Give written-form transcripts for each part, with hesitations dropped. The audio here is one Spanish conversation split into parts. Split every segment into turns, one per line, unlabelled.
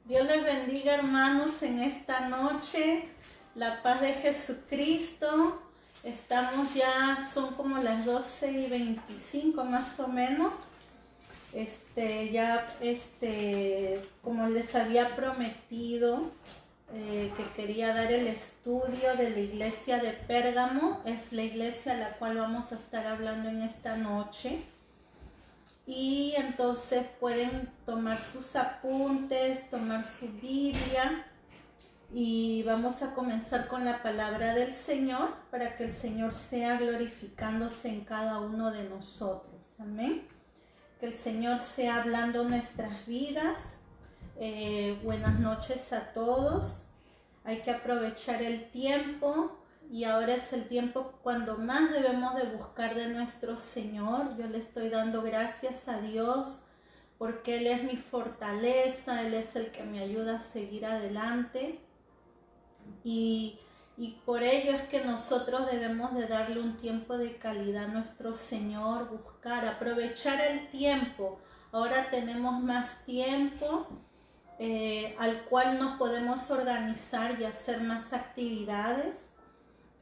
Dios les bendiga, hermanos, en esta noche. La paz de Jesucristo. Estamos ya, son como las 12:25 más o menos. Como les había prometido, que quería dar el estudio de la iglesia de Pérgamo. Es la iglesia a la cual vamos a estar hablando en esta noche. Y entonces pueden tomar sus apuntes, tomar su Biblia y vamos a comenzar con la palabra del Señor para que el Señor sea glorificándose en cada uno de nosotros. Amén. Que el Señor sea hablando nuestras vidas. Buenas noches a todos. Hay que aprovechar el tiempo. Y ahora es el tiempo cuando más debemos de buscar de nuestro Señor. Yo le estoy dando gracias a Dios porque Él es mi fortaleza, Él es el que me ayuda a seguir adelante. Y por ello es que nosotros debemos de darle un tiempo de calidad a nuestro Señor, buscar, aprovechar el tiempo. Ahora tenemos más tiempo al cual nos podemos organizar y hacer más actividades.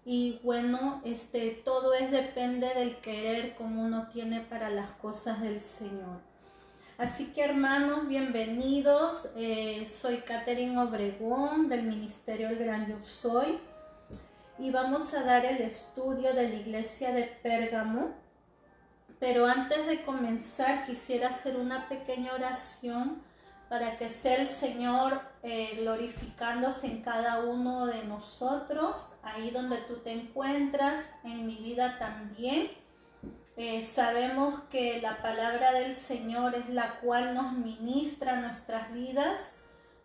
Y bueno, todo depende del querer como uno tiene para las cosas del Señor. Así que hermanos, bienvenidos. Soy Catherine Obregón del Ministerio El Gran Yo Soy. Y vamos a dar el estudio de la iglesia de Pérgamo. Pero antes de comenzar quisiera hacer una pequeña oración para que sea el Señor glorificándose en cada uno de nosotros, ahí donde tú te encuentras, en mi vida también. Sabemos que la palabra del Señor es la cual nos ministra nuestras vidas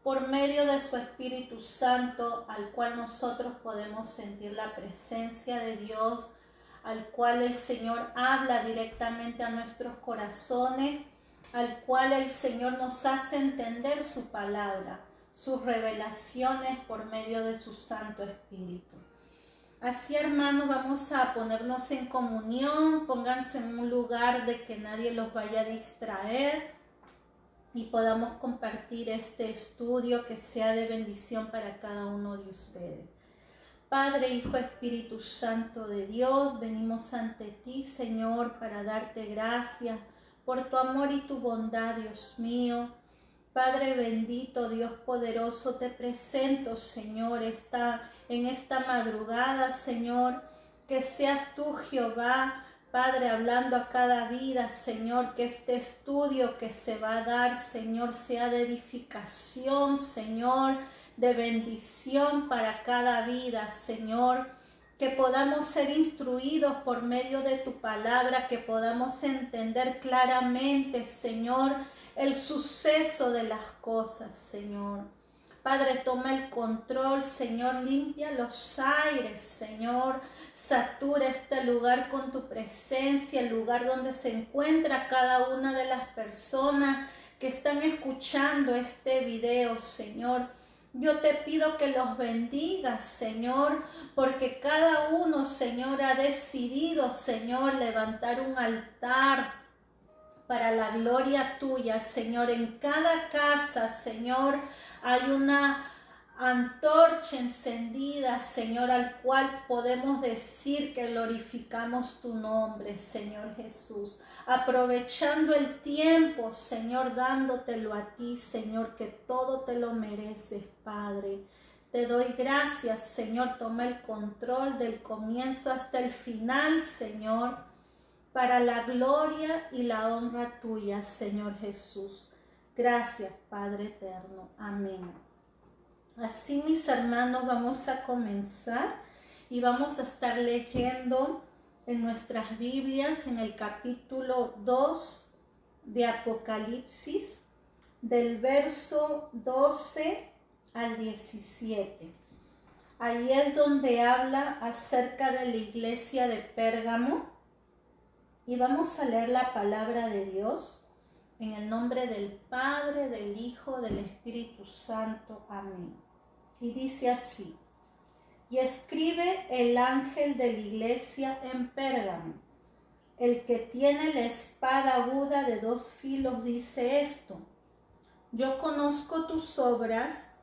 por medio de su Espíritu Santo, al cual nosotros podemos sentir la presencia de Dios, al cual el Señor habla directamente a nuestros corazones, al cual el Señor nos hace entender su palabra, sus revelaciones por medio de su Santo Espíritu. Así, hermanos, vamos a ponernos en comunión, pónganse en un lugar de que nadie los vaya a distraer y podamos compartir este estudio que sea de bendición para cada uno de ustedes. Padre, Hijo, Espíritu Santo de Dios, venimos ante ti, Señor, para darte gracias por tu amor y tu bondad, Dios mío. Padre bendito, Dios poderoso, te presento, Señor, en esta madrugada, Señor, que seas tú, Jehová, Padre, hablando a cada vida, Señor, que este estudio que se va a dar, Señor, sea de edificación, Señor, de bendición para cada vida, Señor, que podamos ser instruidos por medio de tu palabra, que podamos entender claramente, Señor, el suceso de las cosas, Señor. Padre, toma el control, Señor, limpia los aires, Señor, satura este lugar con tu presencia, el lugar donde se encuentra cada una de las personas que están escuchando este video, Señor. Yo te pido que los bendigas, Señor, porque cada uno, Señor, ha decidido, Señor, levantar un altar para la gloria tuya, Señor. En cada casa, Señor, hay una antorcha encendida, Señor, al cual podemos decir que glorificamos tu nombre, Señor Jesús. Aprovechando el tiempo, Señor, dándotelo a ti, Señor, que todo te lo mereces, Padre. Te doy gracias, Señor. Toma el control del comienzo hasta el final, Señor, para la gloria y la honra tuya, Señor Jesús. Gracias, Padre eterno. Amén. Así, mis hermanos, vamos a comenzar y vamos a estar leyendo en nuestras Biblias en el capítulo 2 de Apocalipsis, del verso 12 al 17. Ahí es donde habla acerca de la iglesia de Pérgamo. Y vamos a leer la palabra de Dios en el nombre del Padre, del Hijo, del Espíritu Santo. Amén. Y dice así: y escribe el ángel de la iglesia en Pérgamo, el que tiene la espada aguda de 2 filos, dice esto: Yo conozco tus obras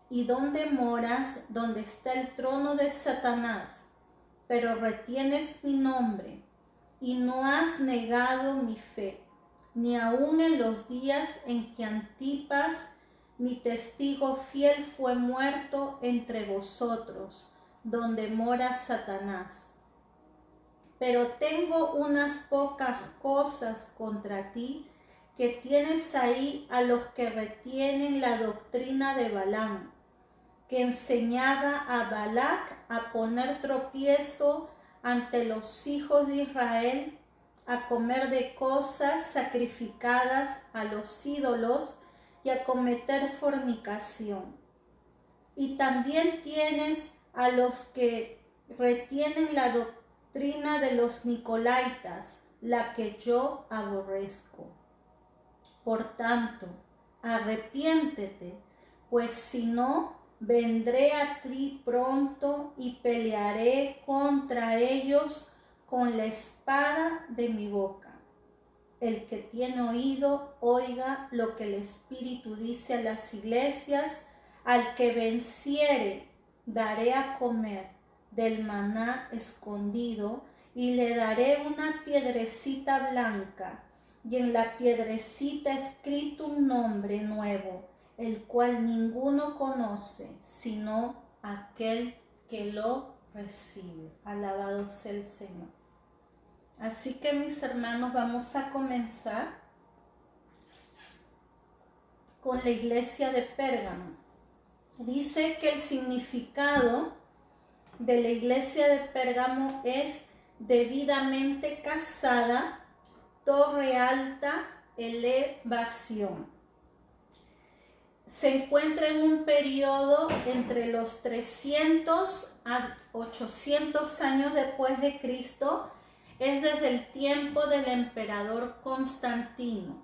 y dónde moras, donde está el trono de Satanás, pero retienes mi nombre y no has negado mi fe, ni aun en los días en que Antipas, mi testigo fiel, fue muerto entre vosotros, donde mora Satanás. Pero tengo unas pocas cosas contra ti, que tienes ahí a los que retienen la doctrina de Balaam, que enseñaba a Balac a poner tropiezo ante los hijos de Israel, a comer de cosas sacrificadas a los ídolos y a cometer fornicación. Y también tienes a los que retienen la doctrina de los nicolaitas, la que yo aborrezco. Por tanto, arrepiéntete, pues si no, vendré a ti pronto y pelearé contra ellos con la espada de mi boca. El que tiene oído, oiga lo que el Espíritu dice a las iglesias. Al que venciere, daré a comer del maná escondido, y le daré una piedrecita blanca, y en la piedrecita escrito un nombre nuevo, el cual ninguno conoce, sino aquel que lo recibe. Alabado sea el Señor. Así que, mis hermanos, vamos a comenzar con la iglesia de Pérgamo. Dice que el significado de la iglesia de Pérgamo es debidamente casada, torre alta, elevación. Se encuentra en un periodo entre los 300 a 800 años después de Cristo, es desde el tiempo del emperador Constantino.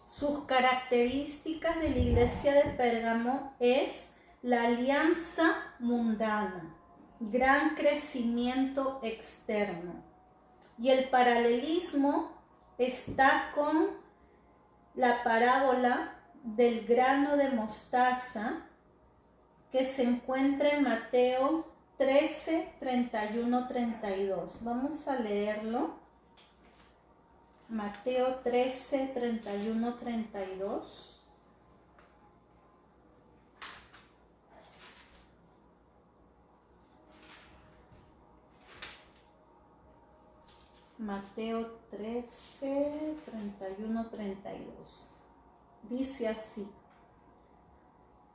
Sus características de la iglesia de Pérgamo es la alianza mundana, gran crecimiento externo. Y el paralelismo está con la parábola del grano de mostaza que se encuentra en Mateo 13, 31, 32. Vamos a leerlo. Mateo 13, 31, 32. Mateo 13, 31, 32. Dice así: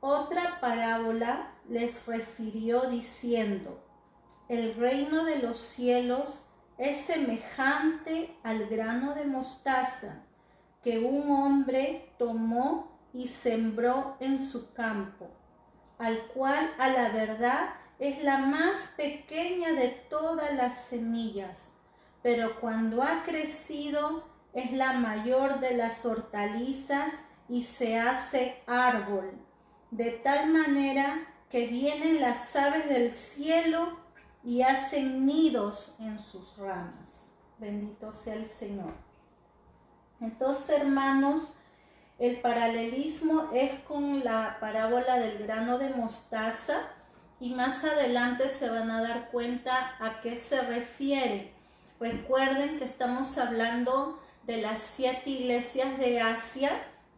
otra parábola les refirió diciendo: el reino de los cielos es semejante al grano de mostaza que un hombre tomó y sembró en su campo, al cual a la verdad es la más pequeña de todas las semillas, pero cuando ha crecido es la mayor de las hortalizas y se hace árbol, de tal manera que vienen las aves del cielo y hacen nidos en sus ramas. Bendito sea el Señor. Entonces, hermanos, el paralelismo es con la parábola del grano de mostaza, y más adelante se van a dar cuenta a qué se refiere. Recuerden que estamos hablando de las 7 iglesias de Asia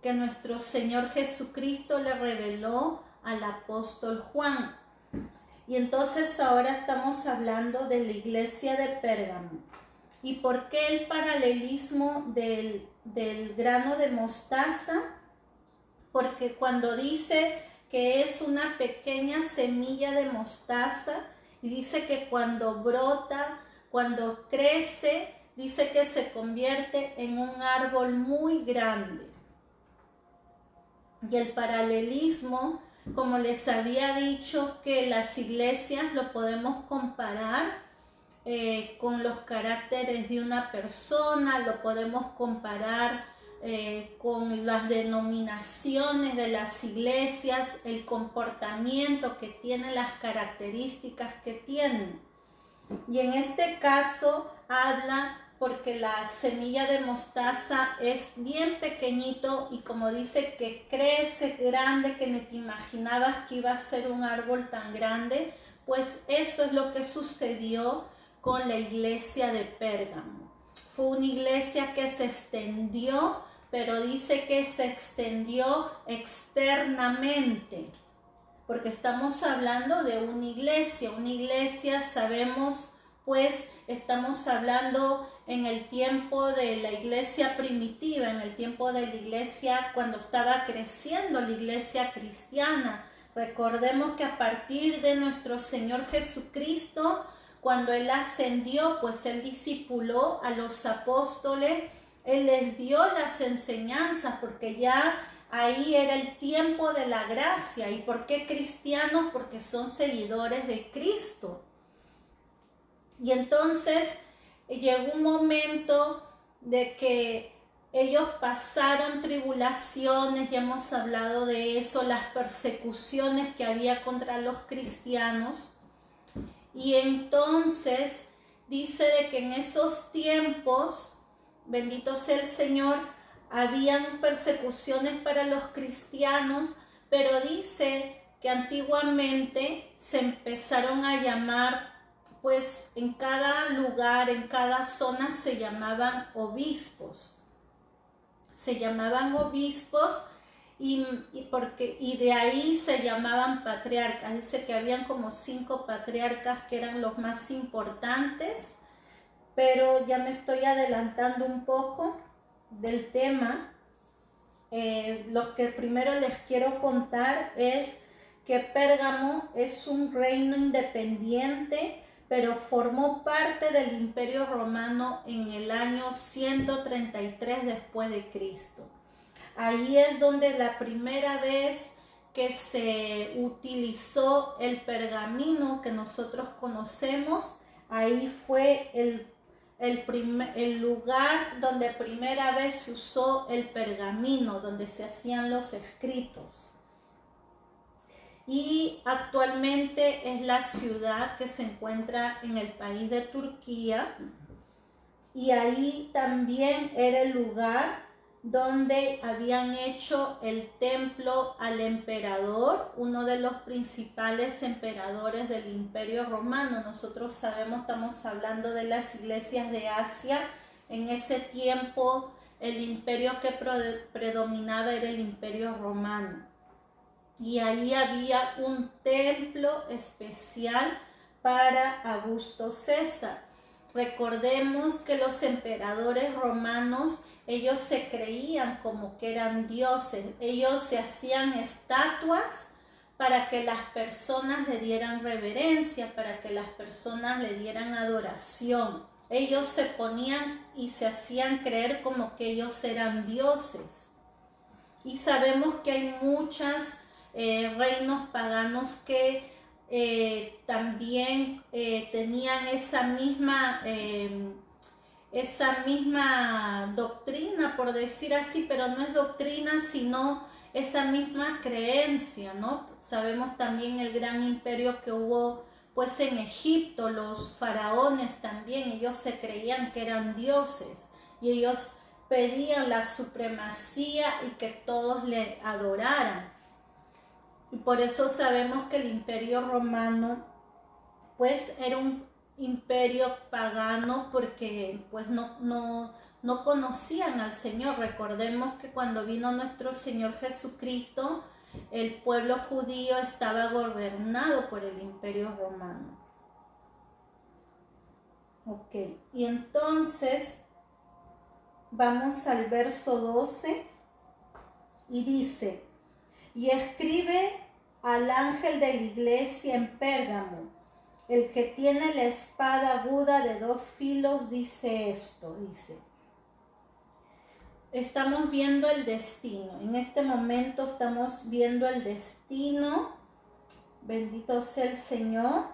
que nuestro Señor Jesucristo le reveló al apóstol Juan. Y entonces ahora estamos hablando de la iglesia de Pérgamo. ¿Y por qué el paralelismo del grano de mostaza? Porque cuando dice que es una pequeña semilla de mostaza, y dice que cuando brota, cuando crece, dice que se convierte en un árbol muy grande. Y el paralelismo, como les había dicho, que las iglesias lo podemos comparar con los caracteres de una persona, lo podemos comparar con las denominaciones de las iglesias, el comportamiento que tienen, las características que tienen. Y en este caso habla porque la semilla de mostaza es bien pequeñito y como dice que crece grande, que ni te imaginabas que iba a ser un árbol tan grande, pues eso es lo que sucedió con la iglesia de Pérgamo. Fue una iglesia que se extendió, pero dice que se extendió externamente, porque estamos hablando de una iglesia sabemos, pues estamos hablando en el tiempo de la iglesia primitiva, en el tiempo de la iglesia cuando estaba creciendo la iglesia cristiana. Recordemos que a partir de nuestro Señor Jesucristo, cuando Él ascendió, pues Él discipuló a los apóstoles, Él les dio las enseñanzas, porque ya ahí era el tiempo de la gracia. ¿Y por qué cristianos? Porque son seguidores de Cristo. Y entonces llegó un momento de que ellos pasaron tribulaciones, ya hemos hablado de eso, las persecuciones que había contra los cristianos. Y entonces dice de que en esos tiempos, bendito sea el Señor, habían persecuciones para los cristianos, pero dice que antiguamente se empezaron a llamar, pues en cada lugar, en cada zona se llamaban obispos. Se llamaban obispos y de ahí se llamaban patriarcas. Dice que habían como 5 patriarcas que eran los más importantes, pero ya me estoy adelantando un poco del tema. Lo que primero les quiero contar es que Pérgamo es un reino independiente, pero formó parte del Imperio Romano en el año 133 después de Cristo. Ahí es donde la primera vez que se utilizó el pergamino que nosotros conocemos, ahí fue el lugar donde primera vez se usó el pergamino, donde se hacían los escritos. Y actualmente es la ciudad que se encuentra en el país de Turquía, y ahí también era el lugar donde habían hecho el templo al emperador, uno de los principales emperadores del Imperio Romano. Nosotros sabemos, estamos hablando de las iglesias de Asia. En ese tiempo el imperio que predominaba era el Imperio Romano. Y ahí había un templo especial para Augusto César. Recordemos que los emperadores romanos, ellos se creían como que eran dioses. Ellos se hacían estatuas para que las personas le dieran reverencia, para que las personas le dieran adoración. Ellos se ponían y se hacían creer como que ellos eran dioses. Y sabemos que hay muchos reinos paganos que también tenían esa misma doctrina, por decir así, pero no es doctrina, sino esa misma creencia, ¿no? Sabemos también el gran imperio que hubo pues en Egipto, los faraones también, ellos se creían que eran dioses y ellos pedían la supremacía y que todos le adoraran. Y por eso sabemos que el Imperio Romano pues era un imperio pagano, porque pues no conocían al Señor. Recordemos que cuando vino nuestro Señor Jesucristo, el pueblo judío estaba gobernado por el Imperio Romano. Ok, y entonces vamos al verso 12 y dice: y escribe al ángel de la iglesia en Pérgamo, el que tiene la espada aguda de 2 filos, dice esto, dice. Estamos viendo el destino, en este momento estamos viendo el destino, bendito sea el Señor.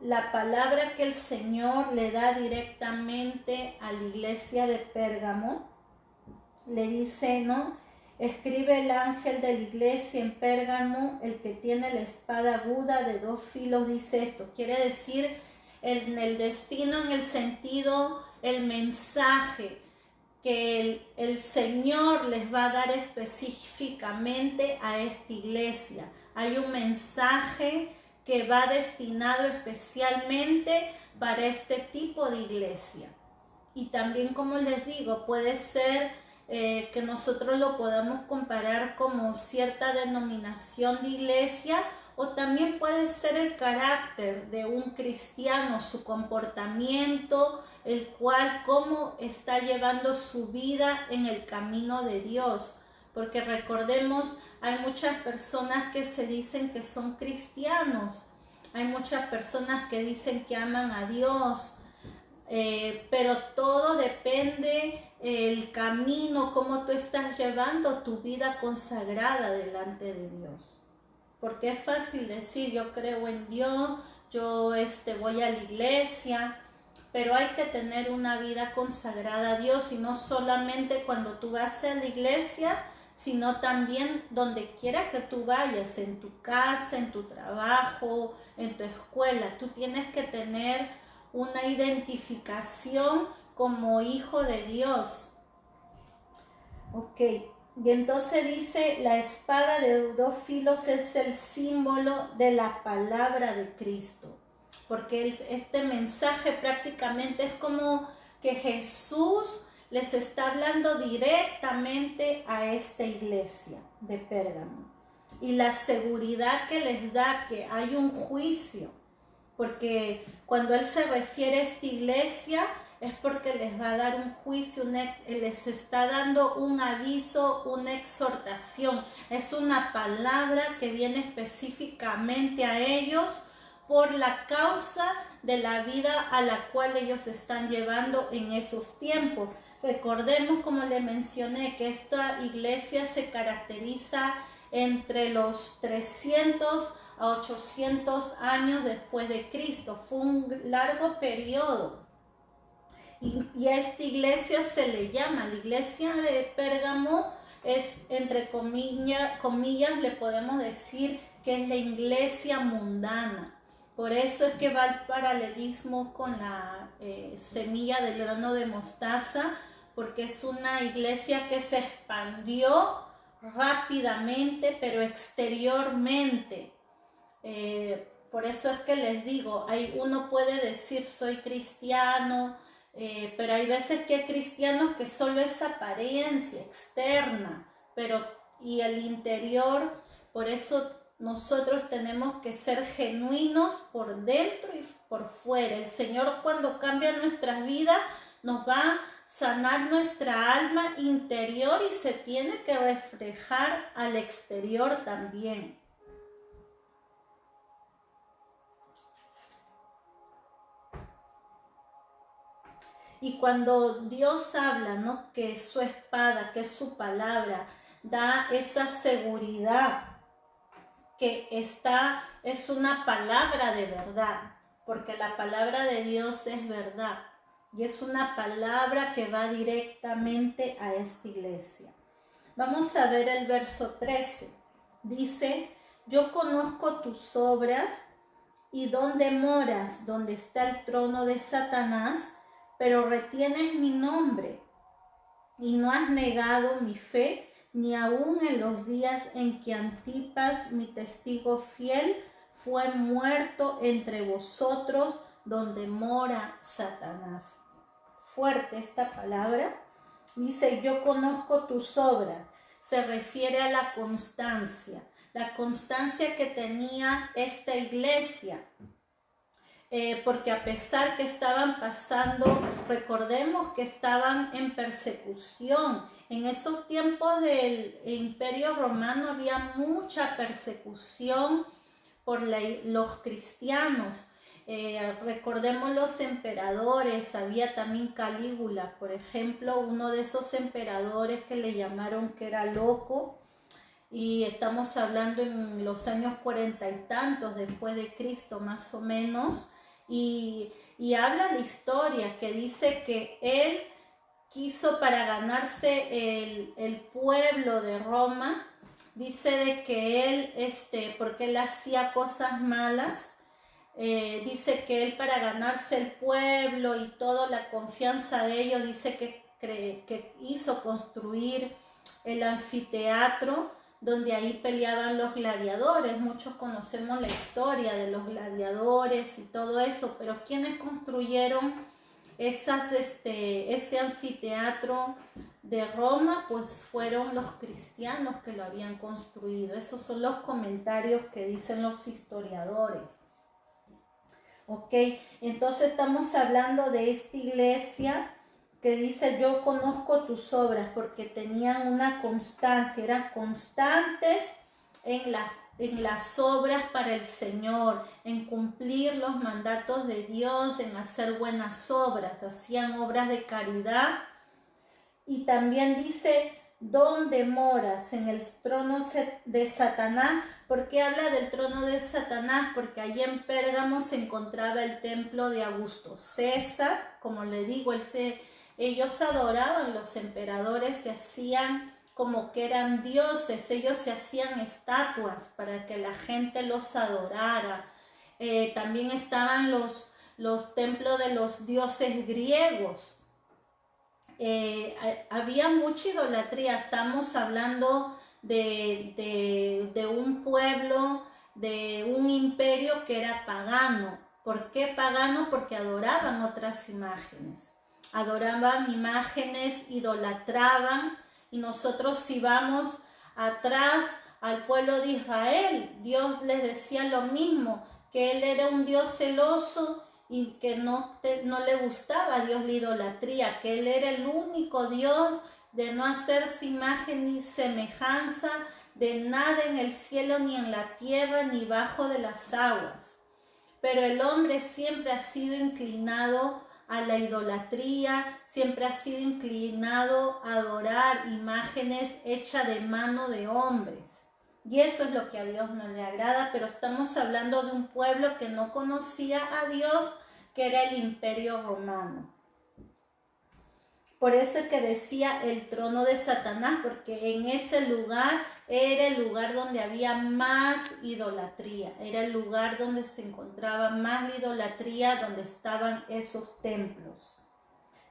La palabra que el Señor le da directamente a la iglesia de Pérgamo, le dice, ¿no? Escribe el ángel de la iglesia en Pérgamo, el que tiene la espada aguda de 2 filos, dice esto. Quiere decir en el destino, en el sentido, el mensaje que el Señor les va a dar específicamente a esta iglesia. Hay un mensaje que va destinado especialmente para este tipo de iglesia. Y también, como les digo, puede ser que nosotros lo podamos comparar como cierta denominación de iglesia, o también puede ser el carácter de un cristiano, su comportamiento, el cual cómo está llevando su vida en el camino de Dios. Porque recordemos, hay muchas personas que se dicen que son cristianos, hay muchas personas que dicen que aman a Dios, pero todo depende el camino, cómo tú estás llevando tu vida consagrada delante de Dios. Porque es fácil decir, yo creo en Dios, yo voy a la iglesia, pero hay que tener una vida consagrada a Dios, y no solamente cuando tú vas a la iglesia, sino también donde quiera que tú vayas, en tu casa, en tu trabajo, en tu escuela. Tú tienes que tener una identificación como hijo de Dios. Ok. Y entonces dice, la espada de dos filos es el símbolo de la palabra de Cristo. Porque este mensaje prácticamente es como que Jesús les está hablando directamente a esta iglesia de Pérgamo. Y la seguridad que les da que hay un juicio. Porque cuando Él se refiere a esta iglesia, es porque les va a dar un juicio, les está dando un aviso, una exhortación. Es una palabra que viene específicamente a ellos por la causa de la vida a la cual ellos están llevando en esos tiempos. Recordemos, como le mencioné, que esta iglesia se caracteriza entre los 300 a 800 años después de Cristo. Fue un largo periodo. Y a esta iglesia se le llama, la iglesia de Pérgamo es, entre comillas, le podemos decir que es la iglesia mundana. Por eso es que va el paralelismo con la semilla del grano de mostaza, porque es una iglesia que se expandió rápidamente, pero exteriormente. Por eso es que les digo, uno puede decir soy cristiano, pero hay veces que hay cristianos que solo es apariencia externa, y el interior. Por eso nosotros tenemos que ser genuinos por dentro y por fuera. El Señor, cuando cambia nuestras vidas, nos va a sanar nuestra alma interior y se tiene que reflejar al exterior también. Y cuando Dios habla, ¿no?, que es su espada, que es su palabra, da esa seguridad que es una palabra de verdad, porque la palabra de Dios es verdad y es una palabra que va directamente a esta iglesia. Vamos a ver el verso 13. Dice, yo conozco tus obras y dónde moras, donde está el trono de Satanás, pero retienes mi nombre y no has negado mi fe, ni aun en los días en que Antipas, mi testigo fiel, fue muerto entre vosotros, donde mora Satanás. Fuerte esta palabra. Dice, yo conozco tus obras. Se refiere a la constancia que tenía esta iglesia. Porque a pesar que estaban pasando, recordemos que estaban en persecución. En esos tiempos del Imperio Romano había mucha persecución por los cristianos. Recordemos los emperadores, había también Calígula, por ejemplo, uno de esos emperadores que le llamaron que era loco, y estamos hablando en los años 40 y tantos después de Cristo, más o menos. Y habla la historia que dice que él quiso, para ganarse el pueblo de Roma, dice de que él, porque él hacía cosas malas, dice que él, para ganarse el pueblo y toda la confianza de ellos, dice que hizo construir el anfiteatro donde ahí peleaban los gladiadores. Muchos conocemos la historia de los gladiadores y todo eso, pero ¿quiénes construyeron ese anfiteatro de Roma? Pues fueron los cristianos que lo habían construido. Esos son los comentarios que dicen los historiadores. Ok, entonces estamos hablando de esta iglesia que dice: yo conozco tus obras, porque tenían una constancia, eran constantes en las obras para el Señor, en cumplir los mandatos de Dios, en hacer buenas obras, hacían obras de caridad. Y también dice: ¿dónde moras? En el trono de Satanás. ¿Por qué habla del trono de Satanás? Porque allí en Pérgamo se encontraba el templo de Augusto César. Como le digo, ellos adoraban, los emperadores se hacían como que eran dioses, ellos se hacían estatuas para que la gente los adorara. También estaban los templos de los dioses griegos. Había mucha idolatría. Estamos hablando de un pueblo, de un imperio que era pagano. ¿Por qué pagano? Porque adoraban otras imágenes. Adoraban imágenes, idolatraban. Y nosotros, si vamos atrás al pueblo de Israel, Dios les decía lo mismo, que Él era un Dios celoso y que no le gustaba a Dios la idolatría, que Él era el único Dios de no hacerse imagen ni semejanza de nada en el cielo, ni en la tierra, ni bajo de las aguas. Pero el hombre siempre ha sido inclinado a la idolatría, siempre ha sido inclinado a adorar imágenes hechas de mano de hombres. Y eso es lo que a Dios no le agrada, pero estamos hablando de un pueblo que no conocía a Dios, que era el Imperio Romano. Por eso es que decía el trono de Satanás, porque en ese lugar era el lugar donde había más idolatría, era el lugar donde se encontraba más la idolatría, donde estaban esos templos.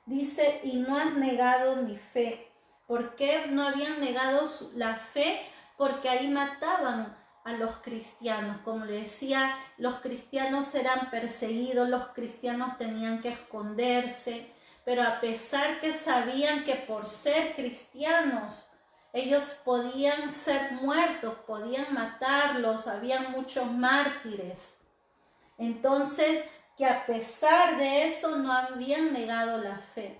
Dice: y no has negado mi fe. ¿Por qué no habían negado la fe? Porque ahí mataban a los cristianos. Como le decía, los cristianos eran perseguidos, los cristianos tenían que esconderse, pero a pesar que sabían que por ser cristianos ellos podían ser muertos, podían matarlos, habían muchos mártires. Entonces, que a pesar de eso no habían negado la fe.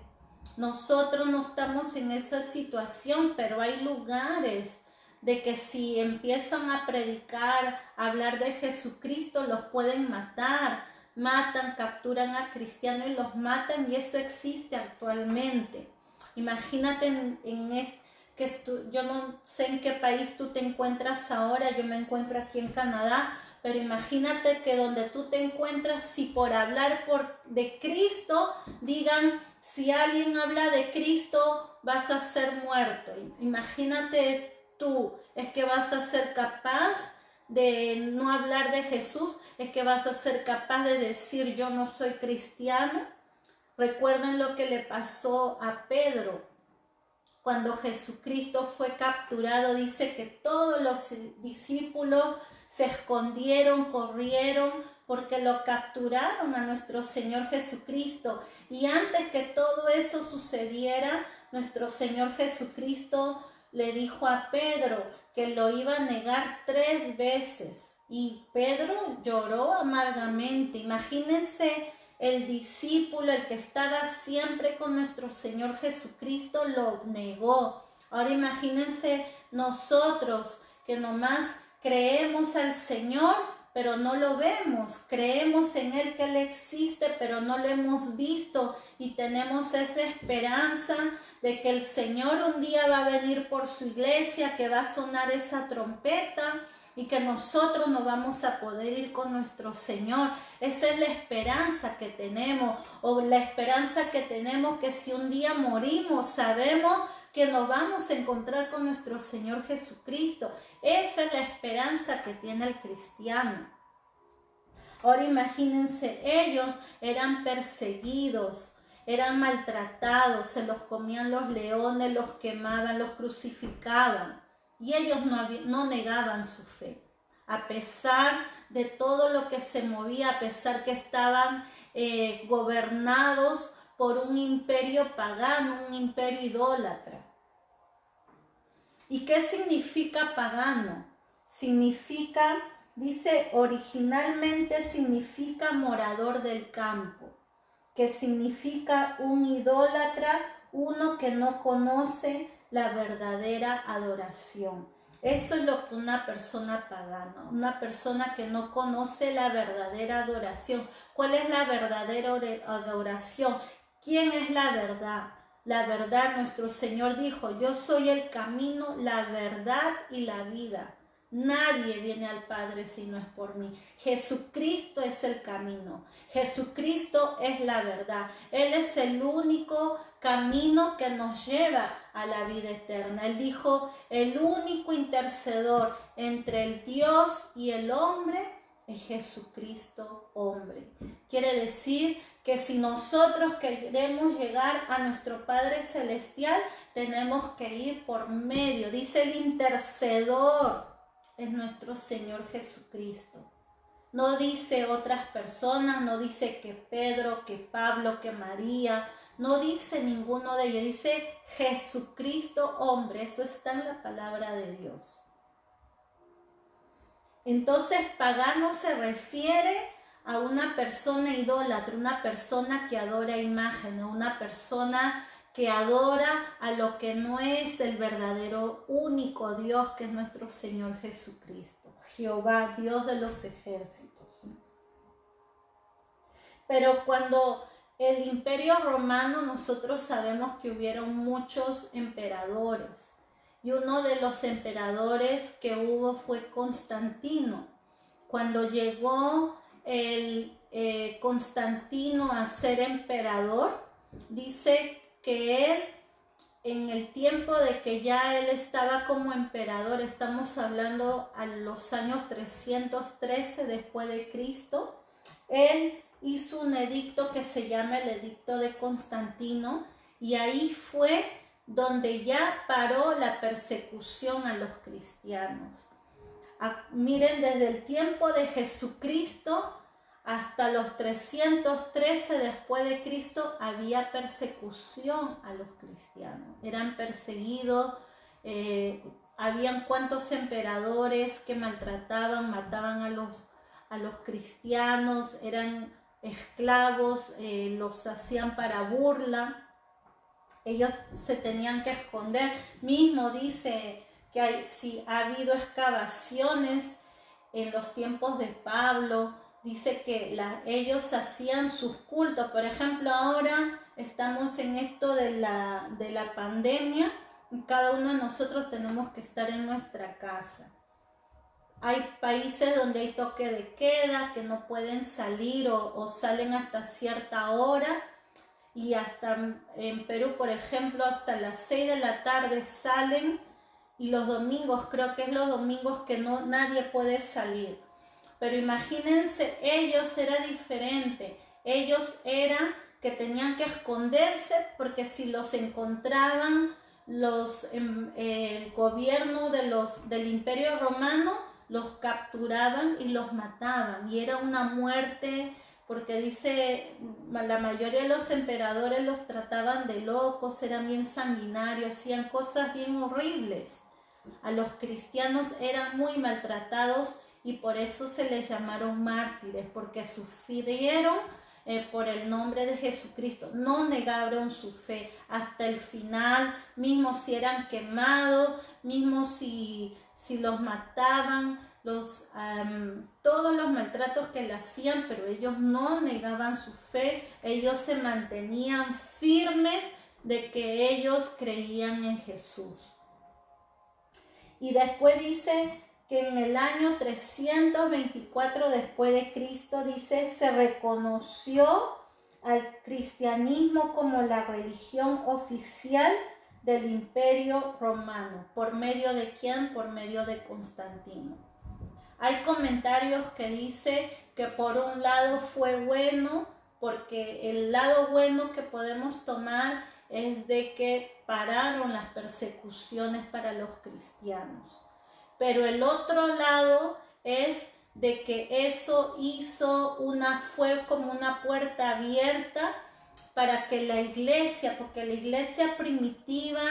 Nosotros no estamos en esa situación, pero hay lugares de que si empiezan a predicar, a hablar de Jesucristo, los pueden matar, matan, capturan a cristianos y los matan, y eso existe actualmente. Imagínate yo no sé en qué país tú te encuentras ahora, yo me encuentro aquí en Canadá, pero imagínate que donde tú te encuentras, si por hablar de Cristo, digan: si alguien habla de Cristo, vas a ser muerto. Imagínate tú, ¿es que vas a ser capaz de no hablar de Jesús? ¿Es que vas a ser capaz de decir: yo no soy cristiano? Recuerden lo que le pasó a Pedro. Cuando Jesucristo fue capturado, dice que todos los discípulos se escondieron, corrieron, porque lo capturaron a nuestro Señor Jesucristo. Y antes que todo eso sucediera, nuestro Señor Jesucristo le dijo a Pedro que lo iba a negar 3 veces. Y Pedro lloró amargamente. Imagínense, el discípulo, el que estaba siempre con nuestro Señor Jesucristo, lo negó. Ahora imagínense nosotros que nomás creemos al Señor, pero no lo vemos. Creemos en Él, que Él existe, pero no lo hemos visto. Y tenemos esa esperanza de que el Señor un día va a venir por su iglesia, que va a sonar esa trompeta y que nosotros nos vamos a poder ir con nuestro Señor. Esa es la esperanza que tenemos, o la esperanza que tenemos, que si un día morimos, sabemos que nos vamos a encontrar con nuestro Señor Jesucristo. Esa es la esperanza que tiene el cristiano. Ahora imagínense, ellos eran perseguidos, eran maltratados, se los comían los leones, los quemaban, los crucificaban. Y ellos no negaban su fe. A pesar de todo lo que se movía, a pesar que estaban gobernados por un imperio pagano, un imperio idólatra. ¿Y qué significa pagano? Significa, dice, originalmente significa morador del campo, que significa un idólatra, uno que no conoce la verdadera adoración. Eso es lo que una persona pagana, una persona que no conoce la verdadera adoración. ¿Cuál es la verdadera adoración? ¿Quién es la verdad? La verdad, nuestro Señor dijo, yo soy el camino, la verdad y la vida. Nadie viene al Padre si no es por mí. Jesucristo es el camino. Jesucristo es la verdad. Él es el único camino que nos lleva a la vida eterna. Él dijo, el único intercedor entre el Dios y el hombre es Jesucristo, hombre. Quiere decir que si nosotros queremos llegar a nuestro Padre Celestial, tenemos que ir por medio. Dice el intercedor. Es nuestro Señor Jesucristo. No dice otras personas, no dice que Pedro, que Pablo, que María, no dice ninguno de ellos, dice Jesucristo hombre, eso está en la palabra de Dios. Entonces, pagano se refiere a una persona idólatra, una persona que adora imágenes, una persona que adora a lo que no es el verdadero único Dios, que es nuestro Señor Jesucristo, Jehová, Dios de los ejércitos. Pero cuando el Imperio Romano, nosotros sabemos que hubieron muchos emperadores, y uno de los emperadores que hubo fue Constantino. Cuando llegó Constantino a ser emperador, dice que él, en el tiempo de que ya él estaba como emperador, estamos hablando a los años 313 después de Cristo, él hizo un edicto que se llama el Edicto de Constantino, y ahí fue donde ya paró la persecución a los cristianos. Miren, desde el tiempo de Jesucristo hasta los 313 después de Cristo había persecución a los cristianos. Eran perseguidos, habían cuantos emperadores que maltrataban, mataban a los cristianos, eran esclavos, los hacían para burla. Ellos se tenían que esconder. Mismo dice que si ha habido excavaciones en los tiempos de Pablo, dice que ellos hacían sus cultos. Por ejemplo, ahora estamos en esto de la pandemia, y cada uno de nosotros tenemos que estar en nuestra casa. Hay países donde hay toque de queda, que no pueden salir o salen hasta cierta hora. Y hasta en Perú, por ejemplo, hasta las 6 de la tarde salen, y los domingos, creo que es los domingos que nadie puede salir. Pero imagínense, ellos era diferente. Ellos eran que tenían que esconderse, porque si los encontraban el gobierno del Imperio Romano, los capturaban y los mataban. Y era una muerte, porque dice, la mayoría de los emperadores los trataban de locos, eran bien sanguinarios, hacían cosas bien horribles. A los cristianos eran muy maltratados, y por eso se les llamaron mártires, porque sufrieron por el nombre de Jesucristo, no negaron su fe hasta el final, mismo si eran quemados, mismo si los mataban, todos los maltratos que le hacían, pero ellos no negaban su fe, ellos se mantenían firmes de que ellos creían en Jesús. Y después dice que en el año 324 después de Cristo, dice, se reconoció al cristianismo como la religión oficial del Imperio Romano. ¿Por medio de quién? Por medio de Constantino. Hay comentarios que dice que por un lado fue bueno, porque el lado bueno que podemos tomar es de que pararon las persecuciones para los cristianos. Pero el otro lado es de que eso fue como una puerta abierta para que la iglesia, porque la iglesia primitiva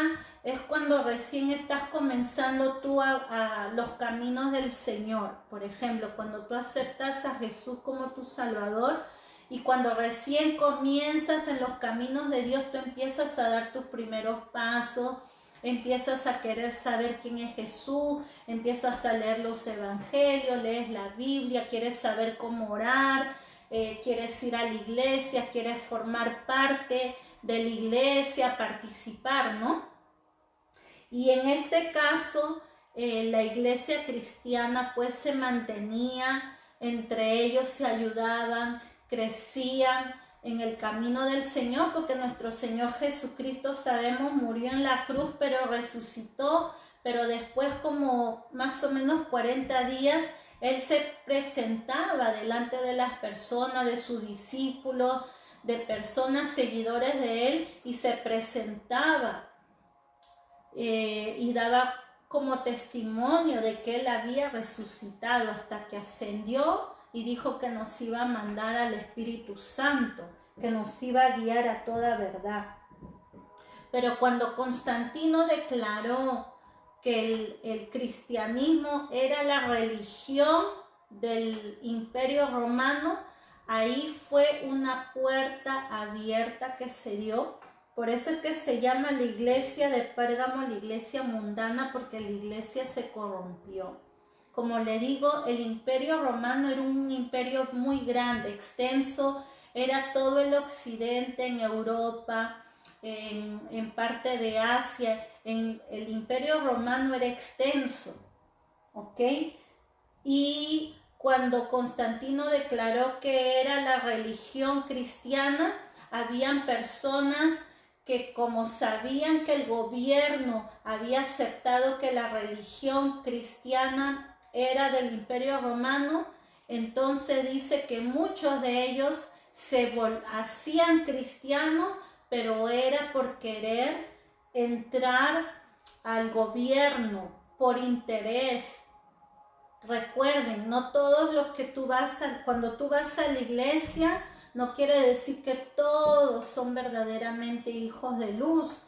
es cuando recién estás comenzando tú a los caminos del Señor. Por ejemplo, cuando tú aceptas a Jesús como tu Salvador y cuando recién comienzas en los caminos de Dios, tú empiezas a dar tus primeros pasos, empiezas a querer saber quién es Jesús, empiezas a leer los evangelios, lees la Biblia, quieres saber cómo orar, quieres ir a la iglesia, quieres formar parte de la iglesia, participar, ¿no? Y en este caso, la iglesia cristiana pues se mantenía, entre ellos se ayudaban, crecían en el camino del Señor, porque nuestro Señor Jesucristo, sabemos, murió en la cruz, pero resucitó, pero después como más o menos 40 días, Él se presentaba delante de las personas, de sus discípulos, de personas seguidores de Él, y se presentaba y daba como testimonio de que Él había resucitado hasta que ascendió y dijo que nos iba a mandar al Espíritu Santo, que nos iba a guiar a toda verdad. Pero cuando Constantino declaró que el cristianismo era la religión del Imperio Romano, ahí fue una puerta abierta que se dio. Por eso es que se llama la iglesia de Pérgamo la iglesia mundana, porque la iglesia se corrompió. Como le digo, el Imperio Romano era un imperio muy grande, extenso, era todo el occidente, en Europa, en parte de Asia. El Imperio Romano era extenso, ¿ok? Y cuando Constantino declaró que era la religión cristiana, habían personas que, como sabían que el gobierno había aceptado que la religión cristiana era del Imperio Romano, entonces dice que muchos de ellos se hacían cristianos, pero era por querer entrar al gobierno, por interés. Recuerden, no todos los que cuando tú vas a la iglesia, no quiere decir que todos son verdaderamente hijos de luz.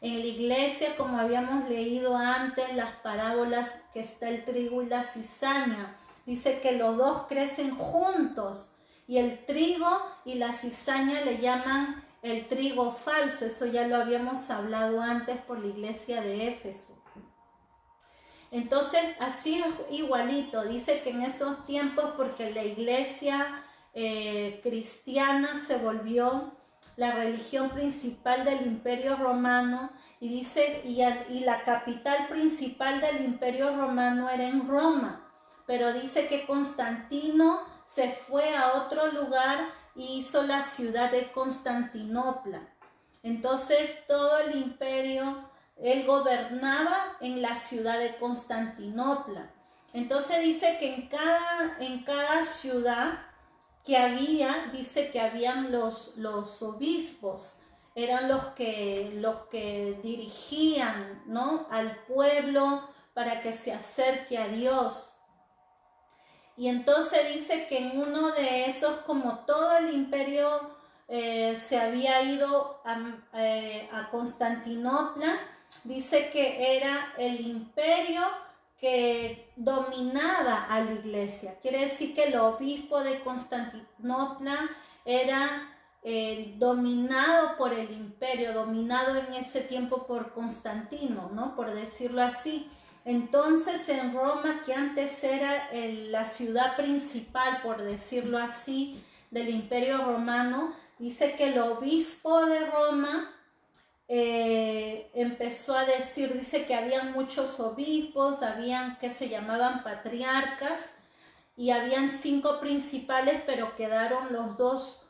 En la iglesia, como habíamos leído antes, las parábolas que está el trigo y la cizaña, dice que los dos crecen juntos y el trigo y la cizaña le llaman el trigo falso. Eso ya lo habíamos hablado antes por la iglesia de Éfeso. Entonces, así es igualito, dice que en esos tiempos, porque la iglesia cristiana se volvió la religión principal del Imperio Romano, y dice, y la capital principal del Imperio Romano era en Roma, pero dice que Constantino se fue a otro lugar y hizo la ciudad de Constantinopla. Entonces todo el imperio, él gobernaba en la ciudad de Constantinopla. Entonces dice que en cada ciudad que había, dice que habían los obispos, eran los que dirigían, ¿no?, al pueblo para que se acerque a Dios. Y entonces dice que en uno de esos, como todo el imperio se había ido a Constantinopla, dice que era el imperio que dominaba a la iglesia. Quiere decir que el obispo de Constantinopla era dominado por el imperio, dominado en ese tiempo por Constantino, ¿no?, por decirlo así. Entonces en Roma, que antes era la ciudad principal, por decirlo así, del Imperio Romano, dice que el obispo de Roma empezó a decir, dice que habían muchos obispos, habían que se llamaban patriarcas, y habían 5 principales, pero quedaron los 2.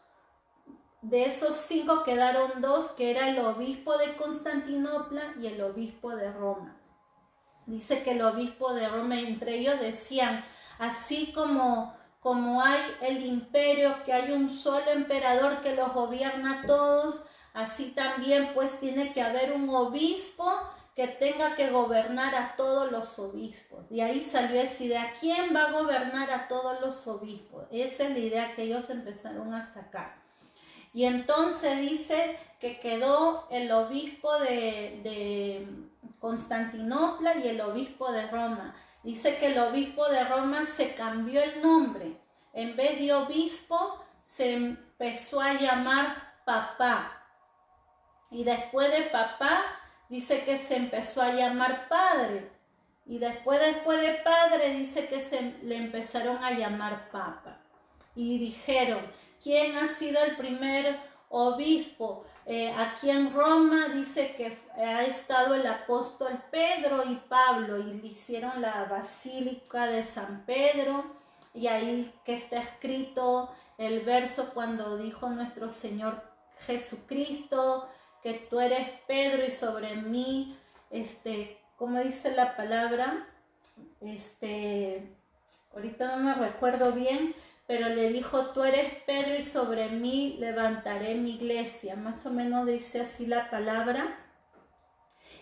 De esos 5 quedaron 2, que era el obispo de Constantinopla y el obispo de Roma. Dice que el obispo de Roma, entre ellos decían, Así como hay el imperio, que hay un solo emperador que los gobierna a todos, así también pues tiene que haber un obispo que tenga que gobernar a todos los obispos. De ahí salió esa idea, ¿quién va a gobernar a todos los obispos? Esa es la idea que ellos empezaron a sacar. Y entonces dice que quedó el obispo de Constantinopla y el obispo de Roma. Dice que el obispo de Roma se cambió el nombre. En vez de obispo, se empezó a llamar papá. Y después de papá, dice que se empezó a llamar padre. Y después de padre, dice que le empezaron a llamar papa. Y dijeron, ¿quién ha sido el primer obispo? Aquí en Roma dice que ha estado el apóstol Pedro y Pablo, y le hicieron la basílica de San Pedro, y ahí que está escrito el verso cuando dijo nuestro Señor Jesucristo, que tú eres Pedro y sobre mí, ¿cómo dice la palabra? Ahorita no me recuerdo bien, pero le dijo, tú eres Pedro y sobre mí levantaré mi iglesia. Más o menos dice así la palabra.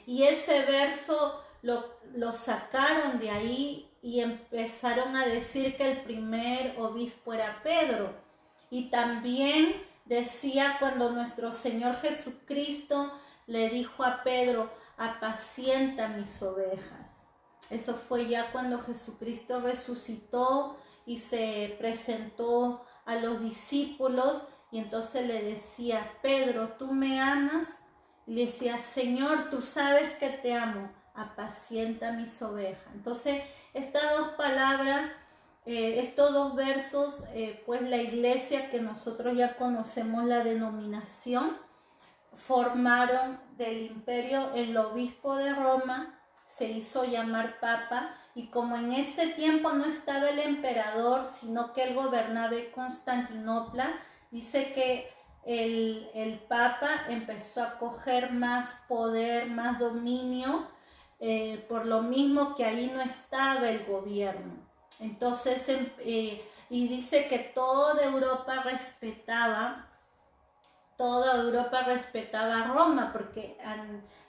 Y ese verso lo sacaron de ahí y empezaron a decir que el primer obispo era Pedro. Y también decía cuando nuestro Señor Jesucristo le dijo a Pedro, apacienta mis ovejas. Eso fue ya cuando Jesucristo resucitó y se presentó a los discípulos, y entonces le decía, Pedro, ¿tú me amas? Y le decía, Señor, tú sabes que te amo, apacienta mis ovejas. Entonces, estas dos palabras, estos dos versos, pues la iglesia que nosotros ya conocemos la denominación, formaron del imperio el obispo de Roma, se hizo llamar papa, y como en ese tiempo no estaba el emperador, sino que él gobernaba en Constantinopla, dice que el papa empezó a coger más poder, más dominio, por lo mismo que ahí no estaba el gobierno. Entonces, y dice que toda Europa respetaba a Roma, porque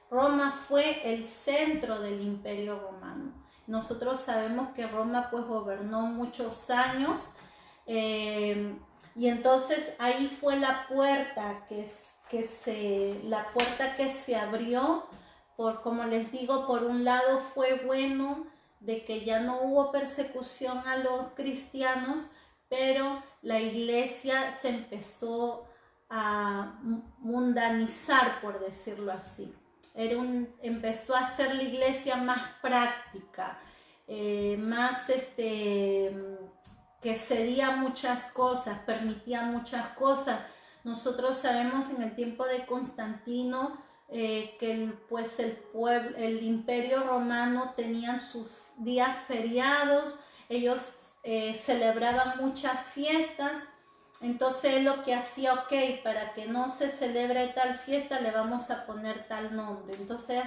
Roma fue el centro del Imperio Romano. Nosotros sabemos que Roma pues gobernó muchos años, y entonces ahí fue la puerta que se abrió, como les digo, por un lado fue bueno de que ya no hubo persecución a los cristianos, pero la iglesia se empezó a mundanizar, por decirlo así. Empezó a ser la iglesia más práctica, más que cedía muchas cosas, permitía muchas cosas. Nosotros sabemos en el tiempo de Constantino que el imperio romano tenían sus días feriados, ellos celebraban muchas fiestas. Entonces lo que hacía, ok, para que no se celebre tal fiesta le vamos a poner tal nombre. Entonces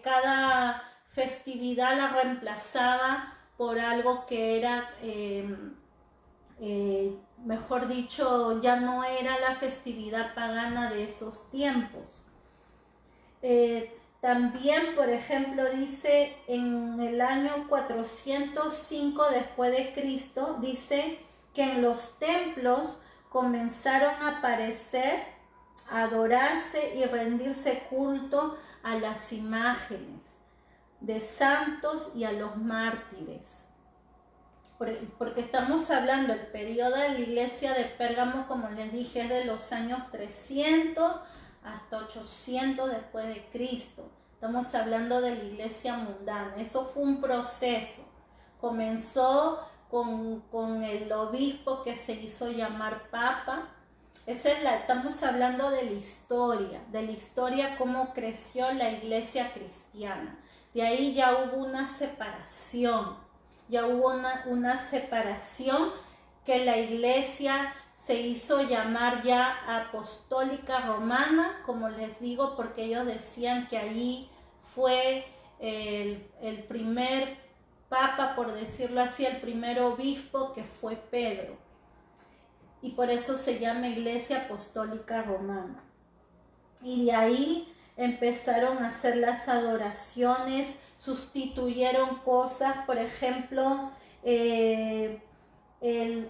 cada festividad la reemplazaba por algo que era, mejor dicho, ya no era la festividad pagana de esos tiempos. También, por ejemplo, dice en el año 405 después de Cristo, dice que en los templos comenzaron a aparecer, a adorarse y rendirse culto a las imágenes de santos y a los mártires. Porque estamos hablando, el periodo de la iglesia de Pérgamo, como les dije, es de los años 300 hasta 800 después de Cristo. Estamos hablando de la iglesia mundana. Eso fue un proceso. Comenzó con el obispo que se hizo llamar papa. Estamos hablando de la historia cómo creció la iglesia cristiana. De ahí ya hubo una separación, una separación que la iglesia se hizo llamar ya apostólica romana, como les digo, porque ellos decían que allí fue el primer papa, por decirlo así, el primer obispo, que fue Pedro. Y por eso se llama Iglesia Apostólica Romana. Y de ahí empezaron a hacer las adoraciones, sustituyeron cosas, por ejemplo,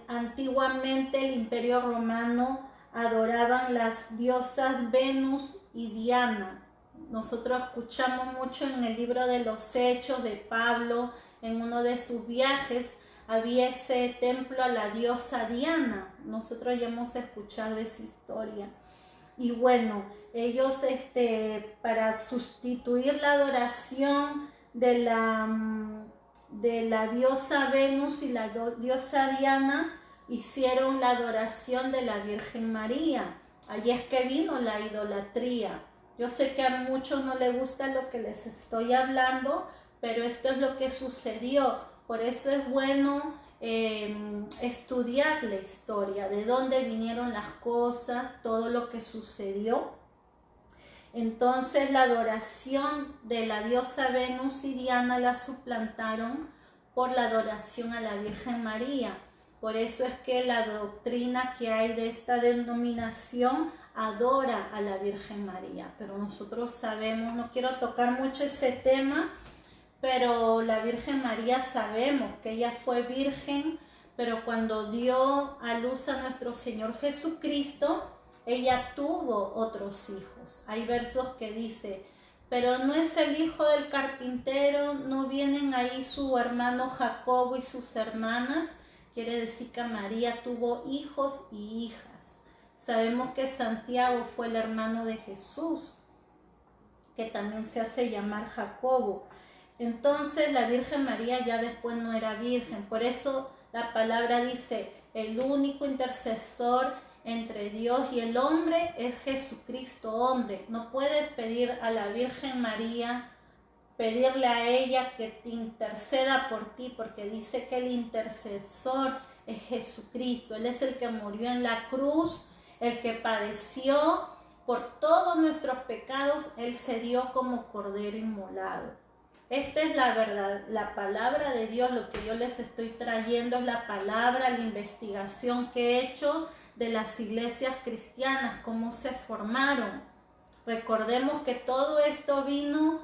antiguamente el Imperio Romano adoraban las diosas Venus y Diana. Nosotros escuchamos mucho en el libro de los Hechos de Pablo, en uno de sus viajes, había ese templo a la diosa Diana. Nosotros ya hemos escuchado esa historia. Y bueno, ellos para sustituir la adoración de la diosa Venus y la diosa Diana, hicieron la adoración de la Virgen María. Allí es que vino la idolatría. Yo sé que a muchos no les gusta lo que les estoy hablando, pero esto es lo que sucedió. Por eso es bueno estudiar la historia, de dónde vinieron las cosas, todo lo que sucedió. Entonces la adoración de la diosa Venus y Diana la suplantaron por la adoración a la Virgen María. Por eso es que la doctrina que hay de esta denominación adora a la Virgen María. Pero nosotros sabemos, no quiero tocar mucho ese tema, pero la Virgen María sabemos que ella fue virgen, pero cuando dio a luz a nuestro Señor Jesucristo, ella tuvo otros hijos. Hay versos que dice, pero no es el hijo del carpintero, no vienen ahí su hermano Jacobo y sus hermanas. Quiere decir que María tuvo hijos y hijas. Sabemos que Santiago fue el hermano de Jesús, que también se hace llamar Jacobo. Entonces la Virgen María ya después no era virgen. Por eso la palabra dice, el único intercesor entre Dios y el hombre es Jesucristo hombre. No puedes pedir a la Virgen María, pedirle a ella que te interceda por ti, porque dice que el intercesor es Jesucristo. Él es el que murió en la cruz, el que padeció por todos nuestros pecados. Él se dio como cordero inmolado. Esta es la verdad, la palabra de Dios. Lo que yo les estoy trayendo es la palabra, la investigación que he hecho de las iglesias cristianas, cómo se formaron. Recordemos que todo esto vino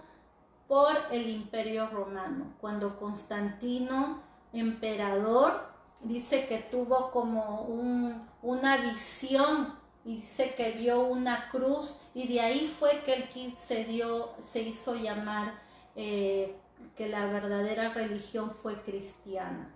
por el Imperio Romano. Cuando Constantino, emperador, dice que tuvo como una visión, y dice que vio una cruz, y de ahí fue que él se hizo llamar que la verdadera religión fue cristiana.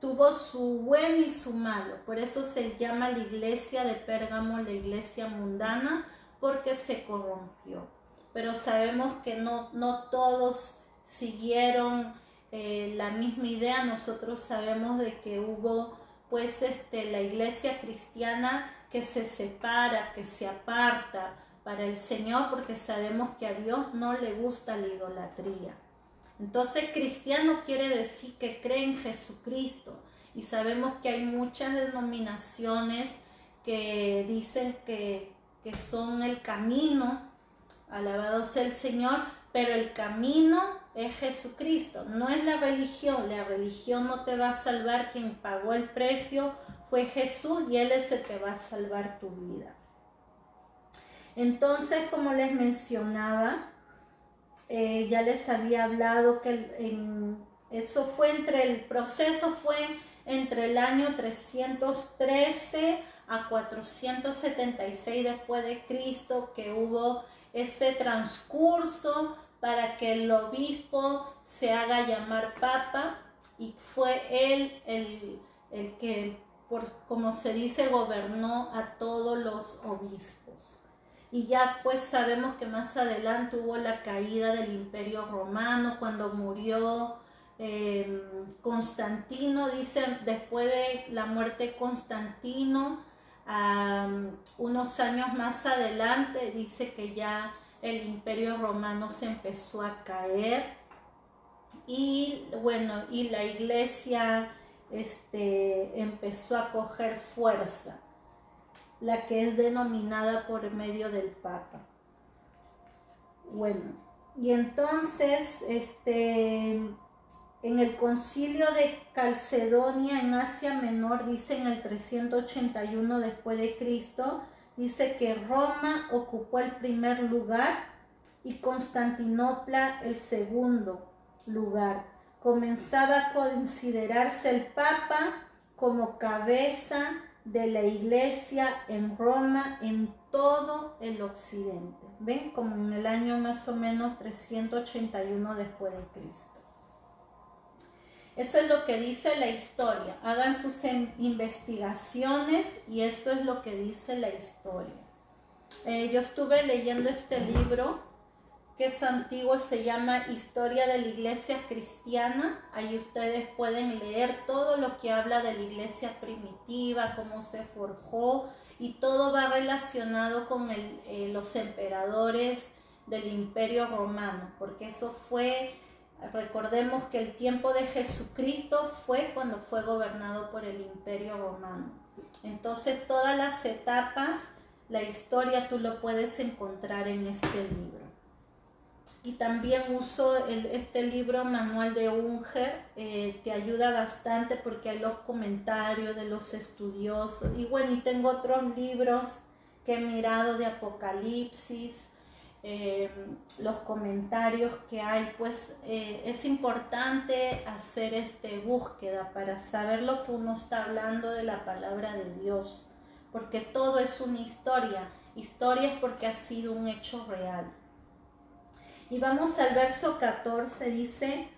Tuvo su bueno y su malo, por eso se llama la iglesia de Pérgamo la iglesia mundana, porque se corrompió. Pero sabemos que no todos siguieron la misma idea. Nosotros sabemos de que hubo pues la iglesia cristiana que se separa, que se aparta para el Señor, porque sabemos que a Dios no le gusta la idolatría. Entonces cristiano quiere decir que cree en Jesucristo, y sabemos que hay muchas denominaciones que dicen que son el camino, alabado sea el Señor, pero el camino es Jesucristo, no es la religión no te va a salvar. Quien pagó el precio fue Jesús, y Él es el que va a salvar tu vida. Entonces, como les mencionaba, ya les había hablado que el proceso fue entre el año 313 a 476 después de Cristo, que hubo ese transcurso para que el obispo se haga llamar papa, y fue él el que, como se dice, gobernó a todos los obispos. Y ya pues sabemos que más adelante hubo la caída del Imperio Romano, cuando murió Constantino. Dice, después de la muerte de Constantino, unos años más adelante, dice que ya el Imperio Romano se empezó a caer, y bueno, y la iglesia empezó a coger fuerza, la que es denominada por medio del Papa. Bueno, y entonces en el concilio de Calcedonia en Asia Menor, dice en el 381 después de Cristo, dice que Roma ocupó el primer lugar y Constantinopla el segundo lugar. Comenzaba a considerarse el Papa como cabeza de la Iglesia en Roma, en todo el occidente. ¿Ven? Como en el año más o menos 381 después de Cristo. Eso es lo que dice la historia. Hagan sus investigaciones y eso es lo que dice la historia. Yo estuve leyendo este libro que es antiguo, se llama Historia de la Iglesia Cristiana. Ahí ustedes pueden leer todo lo que habla de la iglesia primitiva, cómo se forjó, y todo va relacionado con los emperadores del Imperio Romano, porque eso fue, recordemos que el tiempo de Jesucristo fue cuando fue gobernado por el Imperio Romano. Entonces todas las etapas, la historia tú lo puedes encontrar en este libro. Y también uso este libro, Manual de Unger, te ayuda bastante porque hay los comentarios de los estudiosos. Y bueno, y tengo otros libros que he mirado de Apocalipsis, los comentarios que hay. Pues es importante hacer búsqueda para saber lo que uno está hablando de la palabra de Dios, porque todo es una historia. Historia es porque ha sido un hecho real. Y vamos al verso 14, dice: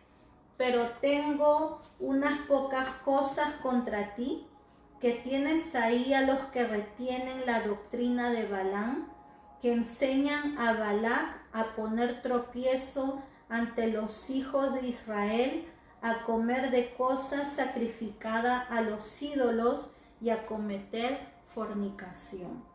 pero tengo unas pocas cosas contra ti, que tienes ahí a los que retienen la doctrina de Balaam, que enseñan a Balac a poner tropiezo ante los hijos de Israel, a comer de cosas sacrificadas a los ídolos y a cometer fornicación.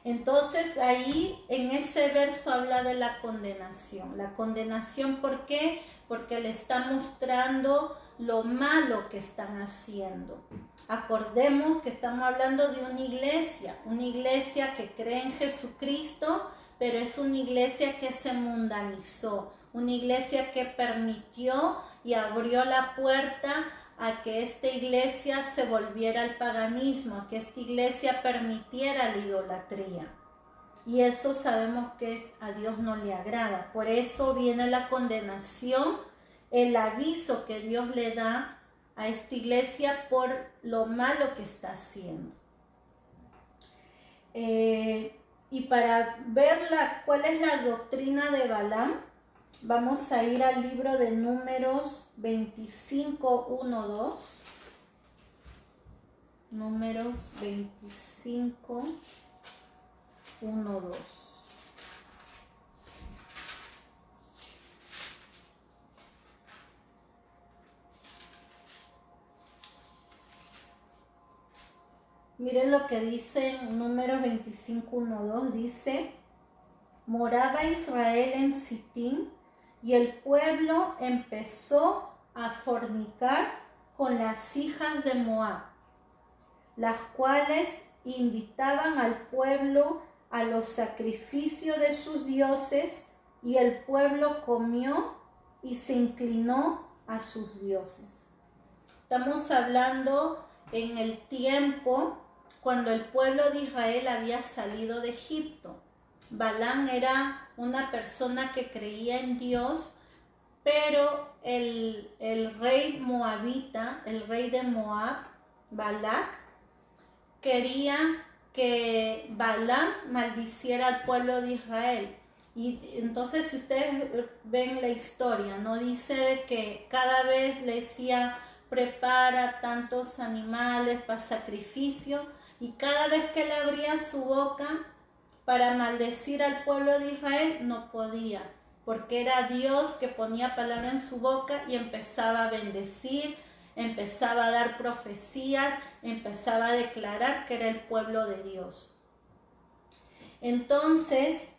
Entonces ahí en ese verso habla de la condenación. La condenación, ¿por qué? Porque le está mostrando lo malo que están haciendo. Acordemos que estamos hablando de una iglesia que cree en Jesucristo, pero es una iglesia que se mundanizó, una iglesia que permitió y abrió la puerta a que esta iglesia se volviera al paganismo, a que esta iglesia permitiera la idolatría. Y eso sabemos que a Dios no le agrada. Por eso viene la condenación, el aviso que Dios le da a esta iglesia por lo malo que está haciendo. Y para ver cuál es la doctrina de Balaam, vamos a ir al libro de Números 25, 1, 2. Números 25, 1, 2. Miren lo que dice en Números 25, 1, 2. Dice: moraba Israel en Sitín, y el pueblo empezó a fornicar con las hijas de Moab, las cuales invitaban al pueblo a los sacrificios de sus dioses, y el pueblo comió y se inclinó a sus dioses. Estamos hablando en el tiempo cuando el pueblo de Israel había salido de Egipto. Balaam era una persona que creía en Dios, pero el rey moabita, el rey de Moab, Balac, quería que Balaam maldiciera al pueblo de Israel. Y entonces, si ustedes ven la historia, ¿no? Dice que cada vez le decía: prepara tantos animales para sacrificio, y cada vez que le abría su boca para maldecir al pueblo de Israel, no podía, porque era Dios que ponía palabra en su boca y empezaba a bendecir, empezaba a dar profecías, empezaba a declarar que era el pueblo de Dios. Entonces,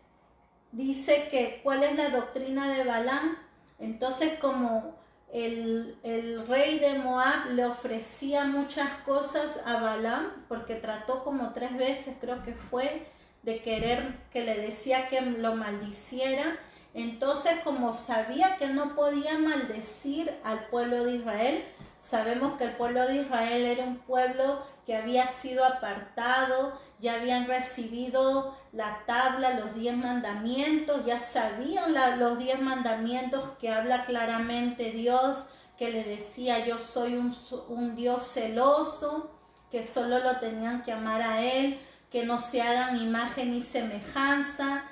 dice que, ¿cuál es la doctrina de Balaam? Entonces, como el rey de Moab le ofrecía muchas cosas a Balaam, porque trató como 3 veces, creo que fue, de querer, que le decía que lo maldiciera. Entonces, como sabía que no podía maldecir al pueblo de Israel, sabemos que el pueblo de Israel era un pueblo que había sido apartado, ya habían recibido la tabla, los 10 mandamientos, ya sabían los 10 mandamientos que habla claramente Dios, que le decía: yo soy un Dios celoso, que solo lo tenían que amar a Él, que no se hagan imagen ni semejanza,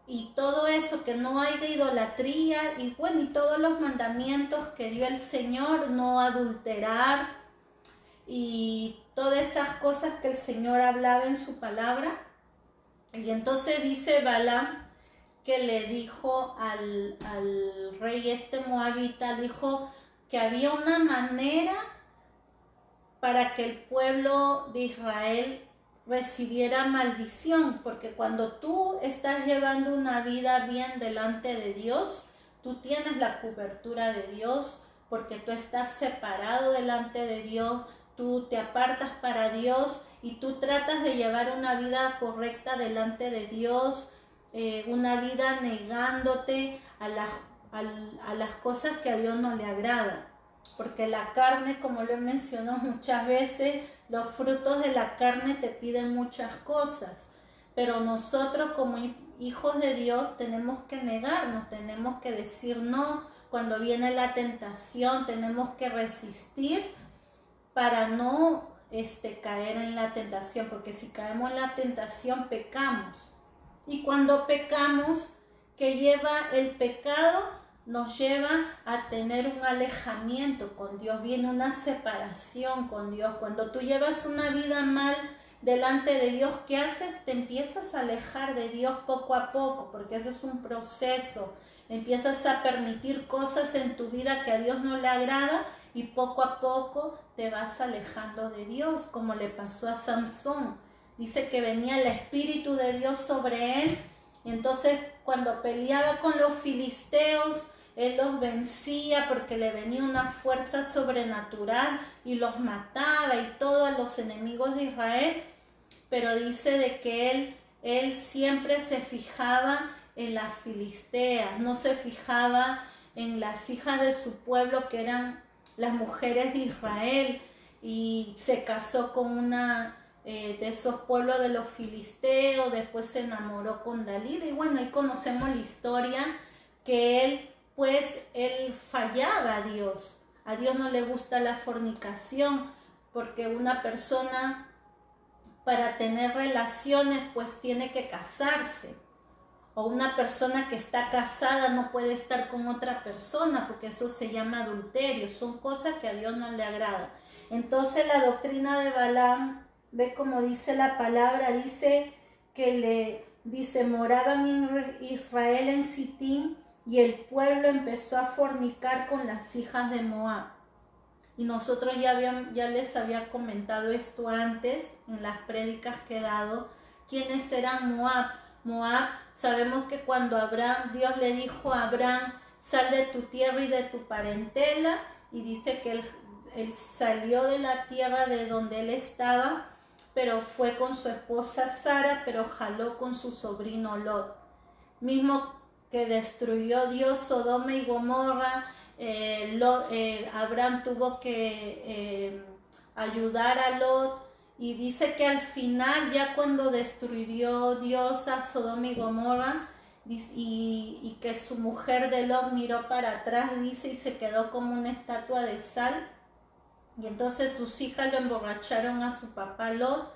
y todo eso, que no haya idolatría, y bueno, y todos los mandamientos que dio el Señor, no adulterar, y todas esas cosas que el Señor hablaba en su palabra. Y entonces dice Balaam que le dijo al rey moabita, dijo que había una manera para que el pueblo de Israel recibiera maldición, porque cuando tú estás llevando una vida bien delante de Dios, tú tienes la cobertura de Dios, porque tú estás separado delante de Dios, tú te apartas para Dios y tú tratas de llevar una vida correcta delante de Dios, una vida negándote a las cosas que a Dios no le agrada. Porque la carne, como lo he mencionado muchas veces, los frutos de la carne te piden muchas cosas, pero nosotros como hijos de Dios tenemos que negarnos, tenemos que decir no. Cuando viene la tentación tenemos que resistir para no caer en la tentación, porque si caemos en la tentación pecamos, y cuando pecamos, que lleva el pecado, nos lleva a tener un alejamiento con Dios, viene una separación con Dios. Cuando tú llevas una vida mal delante de Dios, ¿qué haces? Te empiezas a alejar de Dios poco a poco, porque ese es un proceso. Empiezas a permitir cosas en tu vida que a Dios no le agrada, y poco a poco te vas alejando de Dios, como le pasó a Samson. Dice que venía el Espíritu de Dios sobre él, y entonces cuando peleaba con los filisteos, él los vencía porque le venía una fuerza sobrenatural y los mataba y todos los enemigos de Israel. Pero dice de que él siempre se fijaba en las filisteas, no se fijaba en las hijas de su pueblo, que eran las mujeres de Israel, y se casó con una de esos pueblos de los filisteos. Después se enamoró con Dalila, y bueno, ahí conocemos la historia, que él fallaba a Dios no le gusta la fornicación, porque una persona para tener relaciones pues tiene que casarse, o una persona que está casada no puede estar con otra persona, porque eso se llama adulterio, son cosas que a Dios no le agrada. Entonces la doctrina de Balaam, ve como dice la palabra, dice que moraban en Israel en Sitín, y el pueblo empezó a fornicar con las hijas de Moab. Y nosotros ya les había comentado esto antes en las prédicas que he dado. ¿Quiénes eran Moab? Moab, sabemos que cuando Dios le dijo a Abraham: sal de tu tierra y de tu parentela, y dice que él salió de la tierra de donde él estaba, pero fue con su esposa Sara, pero jaló con su sobrino Lot. Mismo que destruyó Dios Sodoma y Gomorra, Abraham tuvo que ayudar a Lot, y dice que al final, ya cuando destruyó Dios a Sodoma y Gomorra, y que su mujer de Lot miró para atrás, dice, y se quedó como una estatua de sal, y entonces sus hijas lo emborracharon a su papá Lot,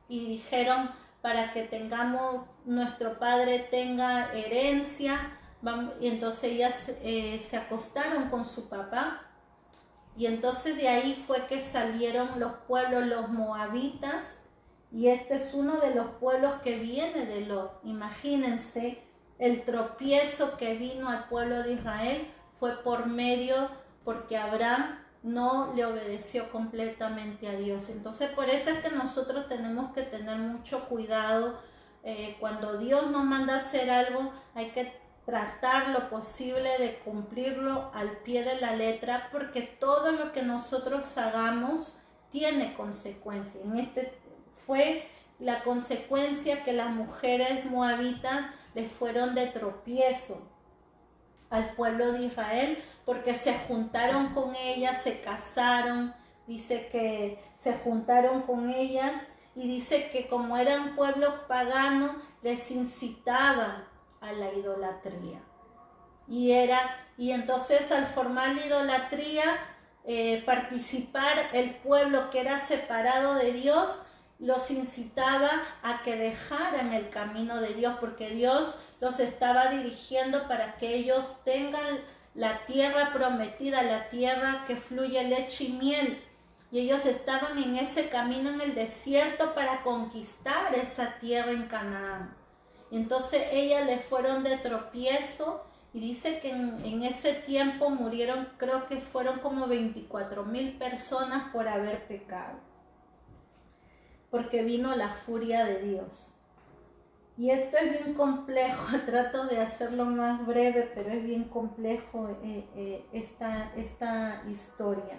y dijeron: para que nuestro padre tenga herencia. Y entonces ellas se acostaron con su papá, y entonces de ahí fue que salieron los pueblos, los moabitas, y este es uno de los pueblos que viene de Lot. Imagínense, el tropiezo que vino al pueblo de Israel fue porque Abraham no le obedeció completamente a Dios. Entonces por eso es que nosotros tenemos que tener mucho cuidado. Cuando Dios nos manda a hacer algo, hay que tratar lo posible de cumplirlo al pie de la letra, porque todo lo que nosotros hagamos tiene consecuencias. Fue la consecuencia que las mujeres moabitas les fueron de tropiezo. al pueblo de Israel, porque se juntaron con ellas, se casaron, dice que se juntaron con ellas, y dice que como eran pueblos paganos, les incitaban a la idolatría. Y entonces al formar la idolatría, participar el pueblo que era separado de Dios, los incitaba a que dejaran el camino de Dios, porque Dios los estaba dirigiendo para que ellos tengan la tierra prometida, la tierra que fluye leche y miel. Y ellos estaban en ese camino en el desierto para conquistar esa tierra en Canaán. Entonces ellas le fueron de tropiezo, y dice que en ese tiempo murieron, creo que fueron como 24,000 personas por haber pecado, porque vino la furia de Dios. Y esto es bien complejo, trato de hacerlo más breve, pero es bien complejo esta historia.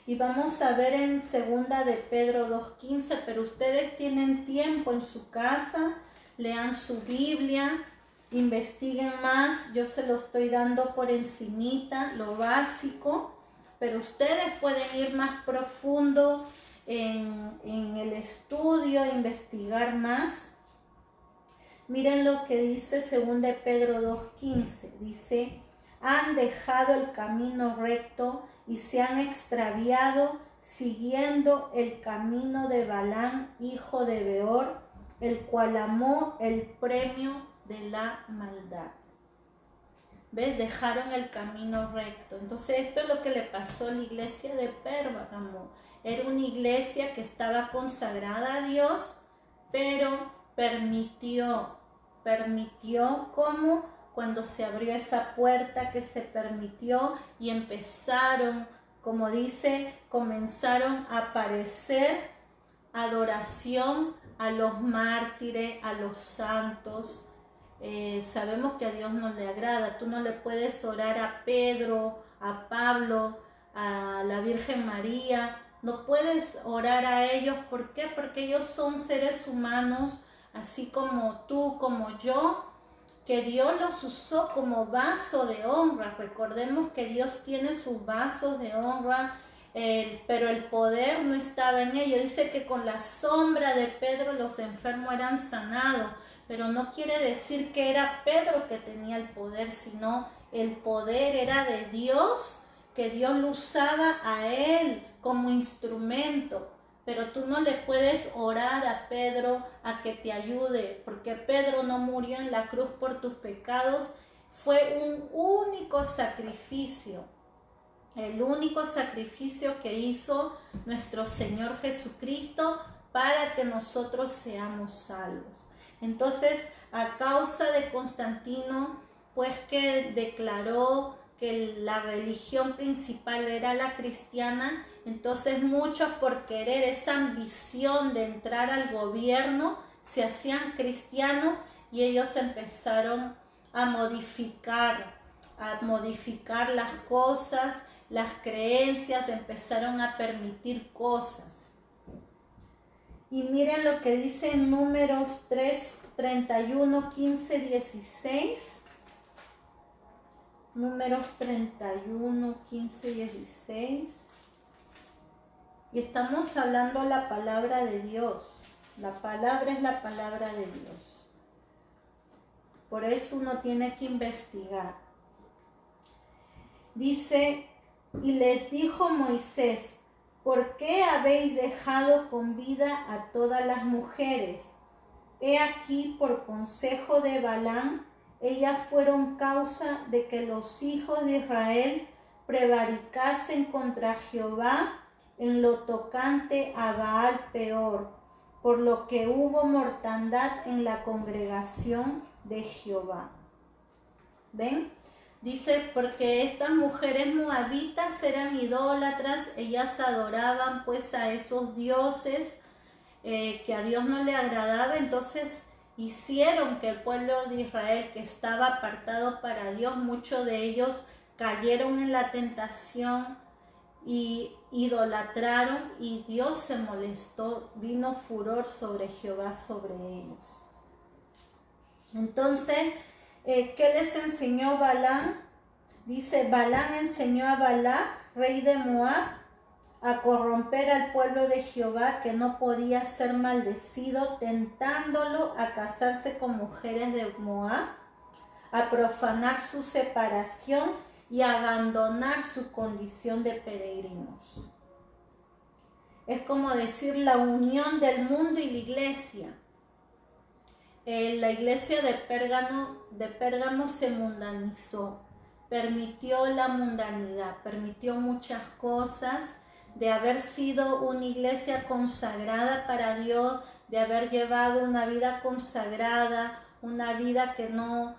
Y vamos a ver en 2 de Pedro 2:15, pero ustedes tienen tiempo en su casa, lean su Biblia, investiguen más. Yo se lo estoy dando por encimita, lo básico, pero ustedes pueden ir más profundo en el estudio, investigar más. Miren lo que dice 2 de Pedro 2:15, dice: han dejado el camino recto y se han extraviado siguiendo el camino de Balaam, hijo de Beor, el cual amó el premio de la maldad. ¿Ves? Dejaron el camino recto. Entonces esto es lo que le pasó a la iglesia de Pérgamo. Era una iglesia que estaba consagrada a Dios, pero permitió como cuando se abrió esa puerta que se permitió, y empezaron, como dice, comenzaron a aparecer adoración a los mártires, a los santos. Sabemos que a Dios no le agrada. Tú no le puedes orar a Pedro, a Pablo, a la Virgen María. No puedes orar a ellos. ¿Por qué? Porque ellos son seres humanos, así como tú, como yo, que Dios los usó como vaso de honra. Recordemos que Dios tiene sus vasos de honra, pero el poder no estaba en ellos. Dice que con la sombra de Pedro los enfermos eran sanados, pero no quiere decir que era Pedro que tenía el poder, sino el poder era de Dios, que Dios lo usaba a él como instrumento. Pero tú no le puedes orar a Pedro a que te ayude, porque Pedro no murió en la cruz por tus pecados. Fue un único sacrificio, el único sacrificio que hizo nuestro Señor Jesucristo para que nosotros seamos salvos. Entonces, a causa de Constantino, pues que declaró que la religión principal era la cristiana, entonces muchos, por querer esa ambición de entrar al gobierno, se hacían cristianos, y ellos empezaron a modificar las cosas, las creencias, empezaron a permitir cosas. Y miren lo que dice en Números 3, 31, 15, 16. Números 31, 15, 16. Y estamos hablando la palabra de Dios. La palabra es la palabra de Dios. Por eso uno tiene que investigar. Dice: y les dijo Moisés: ¿por qué habéis dejado con vida a todas las mujeres? He aquí, por consejo de Balaam, ellas fueron causa de que los hijos de Israel prevaricasen contra Jehová en lo tocante a Baal Peor, por lo que hubo mortandad en la congregación de Jehová. ¿Ven? Dice, porque estas mujeres moabitas eran idólatras, ellas adoraban pues a esos dioses que a Dios no le agradaba. Entonces hicieron que el pueblo de Israel, que estaba apartado para Dios, muchos de ellos cayeron en la tentación y idolatraron, y Dios se molestó, vino furor sobre Jehová sobre ellos. Entonces, ¿qué les enseñó Balaam? Dice, Balaam enseñó a Balac, rey de Moab, a corromper al pueblo de Jehová, que no podía ser maldecido, tentándolo a casarse con mujeres de Moab, a profanar su separación y a abandonar su condición de peregrinos. Es como decir la unión del mundo y la iglesia. La iglesia de Pérgamo se mundanizó, permitió la mundanidad, permitió muchas cosas, de haber sido una iglesia consagrada para Dios, de haber llevado una vida consagrada, una vida que no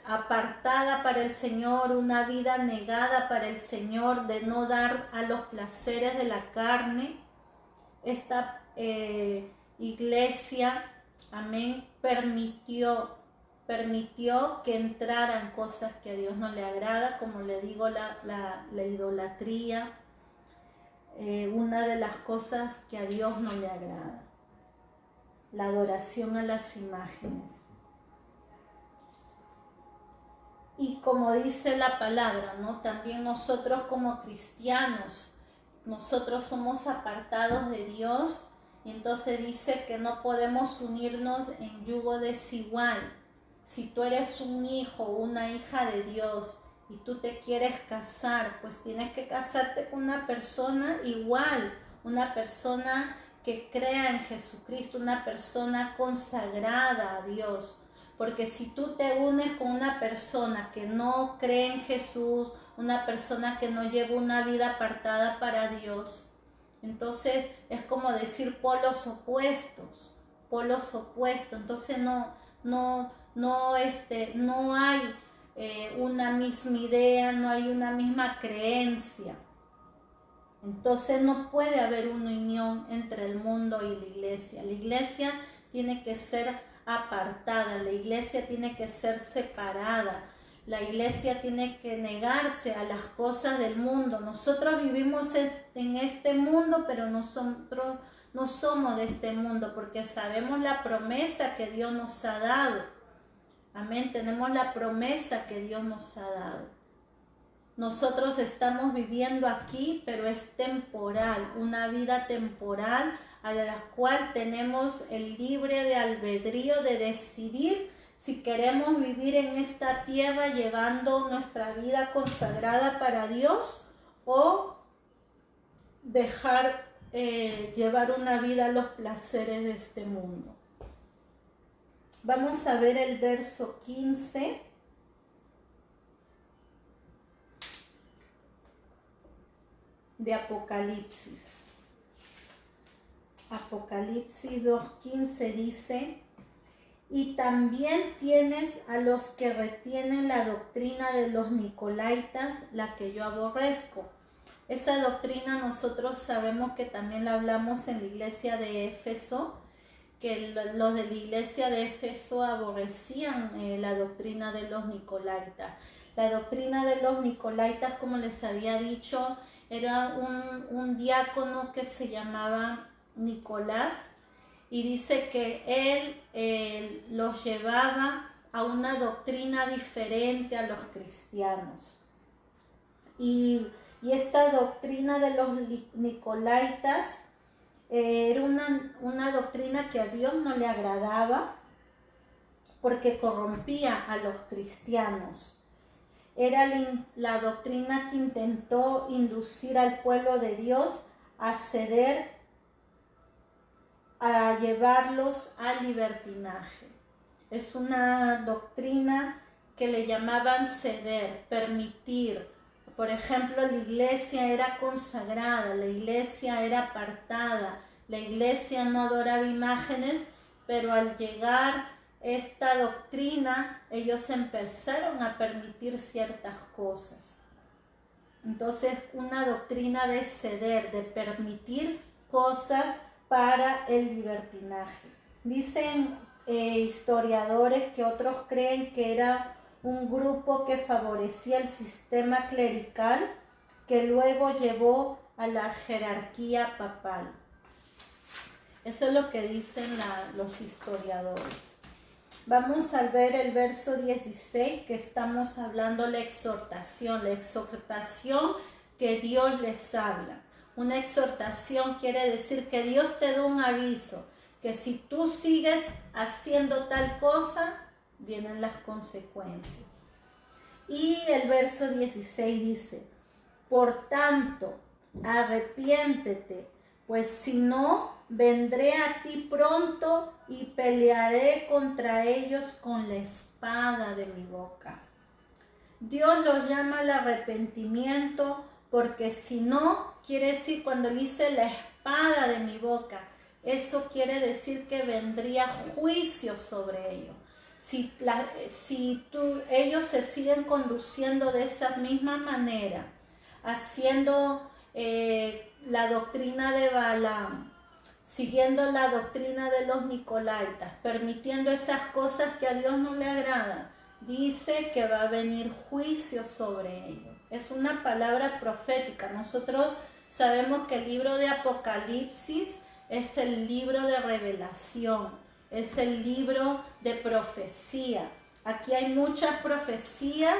apartada para el Señor, una vida negada para el Señor, de no dar a los placeres de la carne. Esta iglesia, amén, permitió que entraran cosas que a Dios no le agrada, como le digo, la idolatría, una de las cosas que a Dios no le agrada, la adoración a las imágenes. Y como dice la palabra, ¿no? También nosotros como cristianos, nosotros somos apartados de Dios, y entonces dice que no podemos unirnos en yugo desigual. Si tú eres un hijo o una hija de Dios y tú te quieres casar, pues tienes que casarte con una persona igual, una persona que crea en Jesucristo, una persona consagrada a Dios. Porque si tú te unes con una persona que no cree en Jesús, una persona que no lleva una vida apartada para Dios, entonces es como decir polos opuestos. Entonces no hay una misma idea, no hay una misma creencia. Entonces no puede haber una unión entre el mundo y la iglesia. La iglesia tiene que ser apartada, la iglesia tiene que ser separada, la iglesia tiene que negarse a las cosas del mundo. Nosotros vivimos en este mundo, pero nosotros no somos de este mundo, porque sabemos la promesa que Dios nos ha dado. Amén, tenemos la promesa que Dios nos ha dado. Nosotros estamos viviendo aquí, pero es temporal, una vida temporal a la cual tenemos el libre de albedrío de decidir si queremos vivir en esta tierra llevando nuestra vida consagrada para Dios o dejar llevar una vida a los placeres de este mundo. Vamos a ver el verso 15. De Apocalipsis. Apocalipsis 2:15 dice: y también tienes a los que retienen la doctrina de los nicolaitas, la que yo aborrezco. Esa doctrina nosotros sabemos que también la hablamos en la iglesia de Éfeso, que los de la iglesia de Éfeso aborrecían la doctrina de los nicolaitas. La doctrina de los nicolaitas, como les había dicho, era un diácono que se llamaba Nicolás, y dice que él los llevaba a una doctrina diferente a los cristianos. Y esta doctrina de los nicolaitas era una doctrina que a Dios no le agradaba, porque corrompía a los cristianos. Era la doctrina que intentó inducir al pueblo de Dios a ceder, a llevarlos al libertinaje. Es una doctrina que le llamaban ceder, permitir. Por ejemplo, la iglesia era consagrada, la iglesia era apartada, la iglesia no adoraba imágenes, pero al llegar esta doctrina, ellos empezaron a permitir ciertas cosas. Entonces, una doctrina de ceder, de permitir cosas para el libertinaje. Dicen historiadores que otros creen que era un grupo que favorecía el sistema clerical, que luego llevó a la jerarquía papal. Eso es lo que dicen los historiadores. Vamos a ver el verso 16, que estamos hablando la exhortación que Dios les habla. Una exhortación quiere decir que Dios te da un aviso, que si tú sigues haciendo tal cosa, vienen las consecuencias. Y el verso 16 dice, por tanto, arrepiéntete, pues si no, vendré a ti pronto y pelearé contra ellos con la espada de mi boca. Dios los llama al arrepentimiento, porque si no, quiere decir, cuando dice la espada de mi boca, eso quiere decir que vendría juicio sobre ellos. Si ellos se siguen conduciendo de esa misma manera, haciendo la doctrina de Balaam, siguiendo la doctrina de los Nicolaitas, permitiendo esas cosas que a Dios no le agradan, dice que va a venir juicio sobre ellos. Es una palabra profética. Nosotros sabemos que el libro de Apocalipsis es el libro de revelación, es el libro de profecía. Aquí hay muchas profecías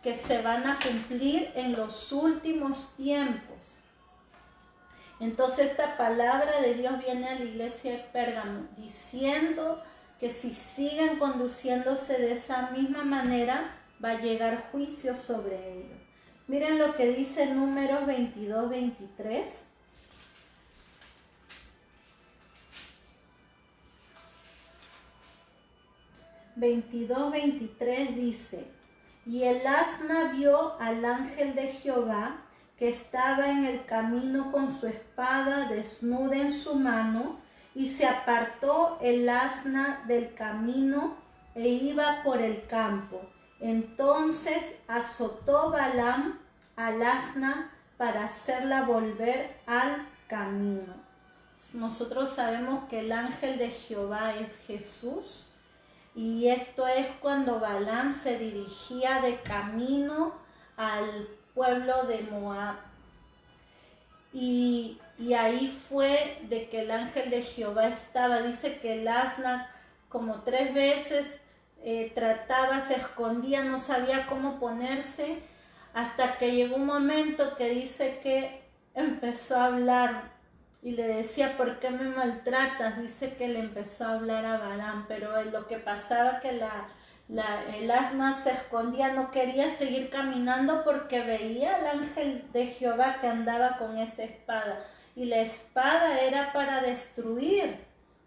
que se van a cumplir en los últimos tiempos. Entonces esta palabra de Dios viene a la iglesia de Pérgamo diciendo que si siguen conduciéndose de esa misma manera, va a llegar juicio sobre ellos. Miren lo que dice Números 22-23. Dice, y el asna vio al ángel de Jehová que estaba en el camino con su espada desnuda en su mano, y se apartó el asna del camino e iba por el campo. Entonces azotó Balaam al asna para hacerla volver al camino. Nosotros sabemos que el ángel de Jehová es Jesús, y esto es cuando Balaam se dirigía de camino al pueblo de Moab. Y ahí fue de que el ángel de Jehová estaba. Dice que el asna como 3 veces trataba, se escondía, no sabía cómo ponerse, hasta que llegó un momento que dice que empezó a hablar y le decía, ¿por qué me maltratas? Dice que le empezó a hablar a Balaam, pero lo que pasaba que el asna se escondía, no quería seguir caminando porque veía al ángel de Jehová que andaba con esa espada, y la espada era para destruir,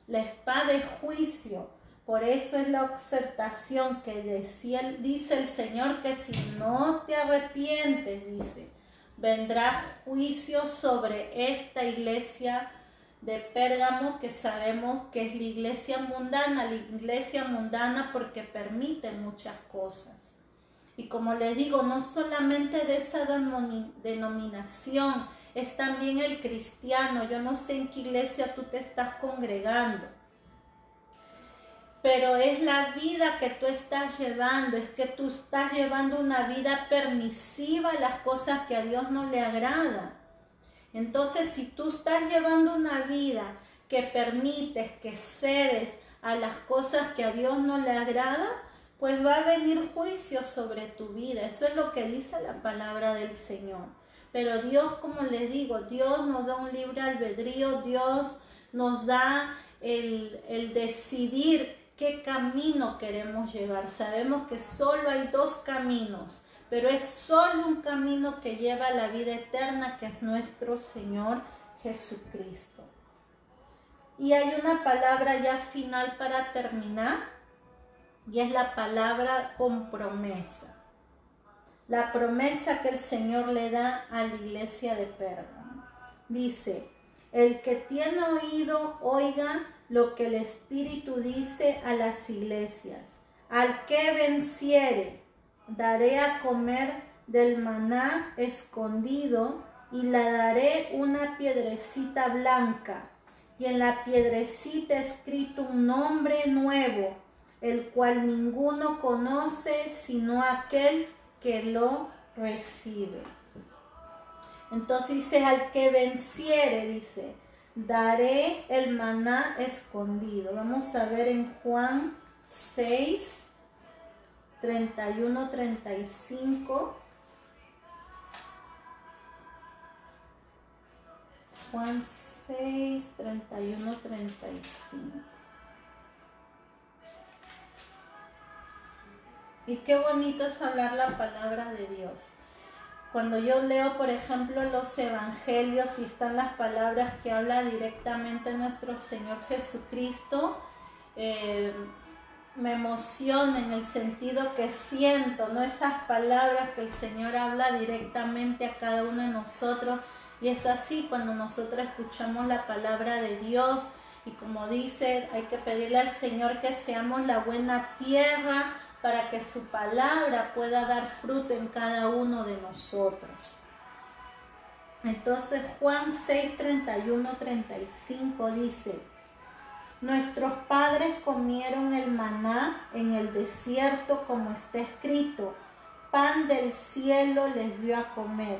la espada es juicio. Por eso es la exhortación que dice el Señor, que si no te arrepientes, dice, vendrá juicio sobre esta iglesia de Pérgamo, que sabemos que es la iglesia mundana porque permite muchas cosas. Y como les digo, no solamente de esa denominación, es también el cristiano. Yo no sé en qué iglesia tú te estás congregando, pero es la vida que tú estás llevando, es que tú estás llevando una vida permisiva a las cosas que a Dios no le agradan. Entonces, si tú estás llevando una vida que permites, que cedes a las cosas que a Dios no le agrada, pues va a venir juicio sobre tu vida. Eso es lo que dice la palabra del Señor. Pero Dios, como les digo, Dios nos da un libre albedrío, Dios nos da el decidir qué camino queremos llevar. Sabemos que solo hay 2 caminos, pero es solo un camino que lleva a la vida eterna, que es nuestro Señor Jesucristo. Y hay una palabra ya final para terminar, y es la palabra con promesa. La promesa que el Señor le da a la iglesia de Pérgamo. Dice, el que tiene oído, oiga lo que el Espíritu dice a las iglesias. Al que venciere, daré a comer del maná escondido, y le daré una piedrecita blanca, y en la piedrecita escrito un nombre nuevo, el cual ninguno conoce sino aquel que lo recibe. Entonces dice, al que venciere, dice, daré el maná escondido. Vamos a ver en Juan 6, 31, 35. Juan 6, 31, 35. Y qué bonito es hablar la palabra de Dios. Cuando yo leo, por ejemplo, los evangelios y están las palabras que habla directamente nuestro Señor Jesucristo, me emociona en el sentido que siento, ¿no? Esas palabras que el Señor habla directamente a cada uno de nosotros. Y es así cuando nosotros escuchamos la palabra de Dios. Y como dice, hay que pedirle al Señor que seamos la buena tierra para que su palabra pueda dar fruto en cada uno de nosotros. Entonces Juan 6, 31, 35 dice: nuestros padres comieron el maná en el desierto, como está escrito, pan del cielo les dio a comer.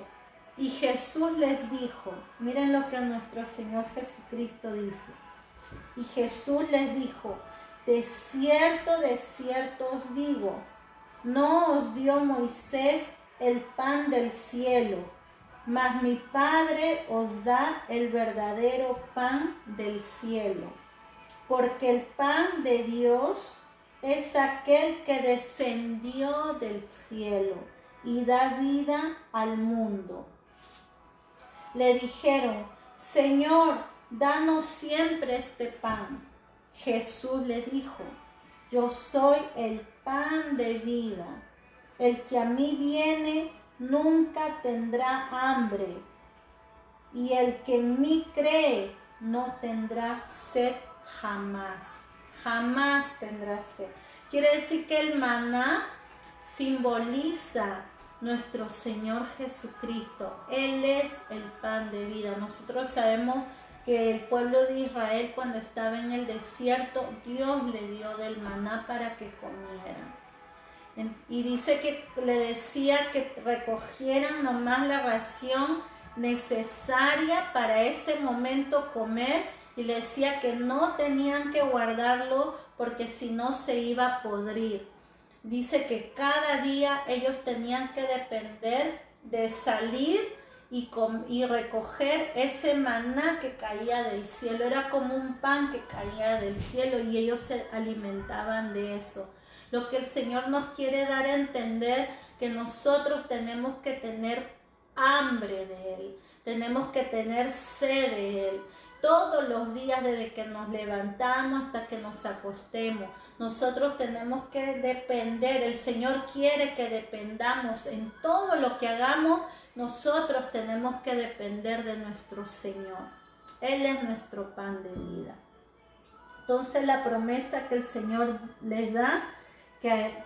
Y Jesús les dijo, miren lo que nuestro Señor Jesucristo dice, y Jesús les dijo: de cierto os digo, no os dio Moisés el pan del cielo, mas mi Padre os da el verdadero pan del cielo. Porque el pan de Dios es aquel que descendió del cielo y da vida al mundo. Le dijeron: Señor, danos siempre este pan. Jesús le dijo: yo soy el pan de vida. El que a mí viene nunca tendrá hambre, y el que en mí cree no tendrá sed jamás. Jamás tendrá sed. Quiere decir que el maná simboliza nuestro Señor Jesucristo. Él es el pan de vida. Nosotros sabemos que el pueblo de Israel, cuando estaba en el desierto, Dios le dio del maná para que comieran. Y dice que le decía que recogieran nomás la ración necesaria para ese momento comer, y le decía que no tenían que guardarlo porque si no se iba a podrir. Dice que cada día ellos tenían que depender de salir y recoger ese maná que caía del cielo. Era como un pan que caía del cielo y ellos se alimentaban de eso. Lo que el Señor nos quiere dar a entender, que nosotros tenemos que tener hambre de Él, tenemos que tener sed de Él. Todos los días, desde que nos levantamos hasta que nos acostemos, nosotros tenemos que depender. El Señor quiere que dependamos en todo lo que hagamos. Nosotros tenemos que depender de nuestro Señor. Él es nuestro pan de vida. Entonces la promesa que el Señor les da, que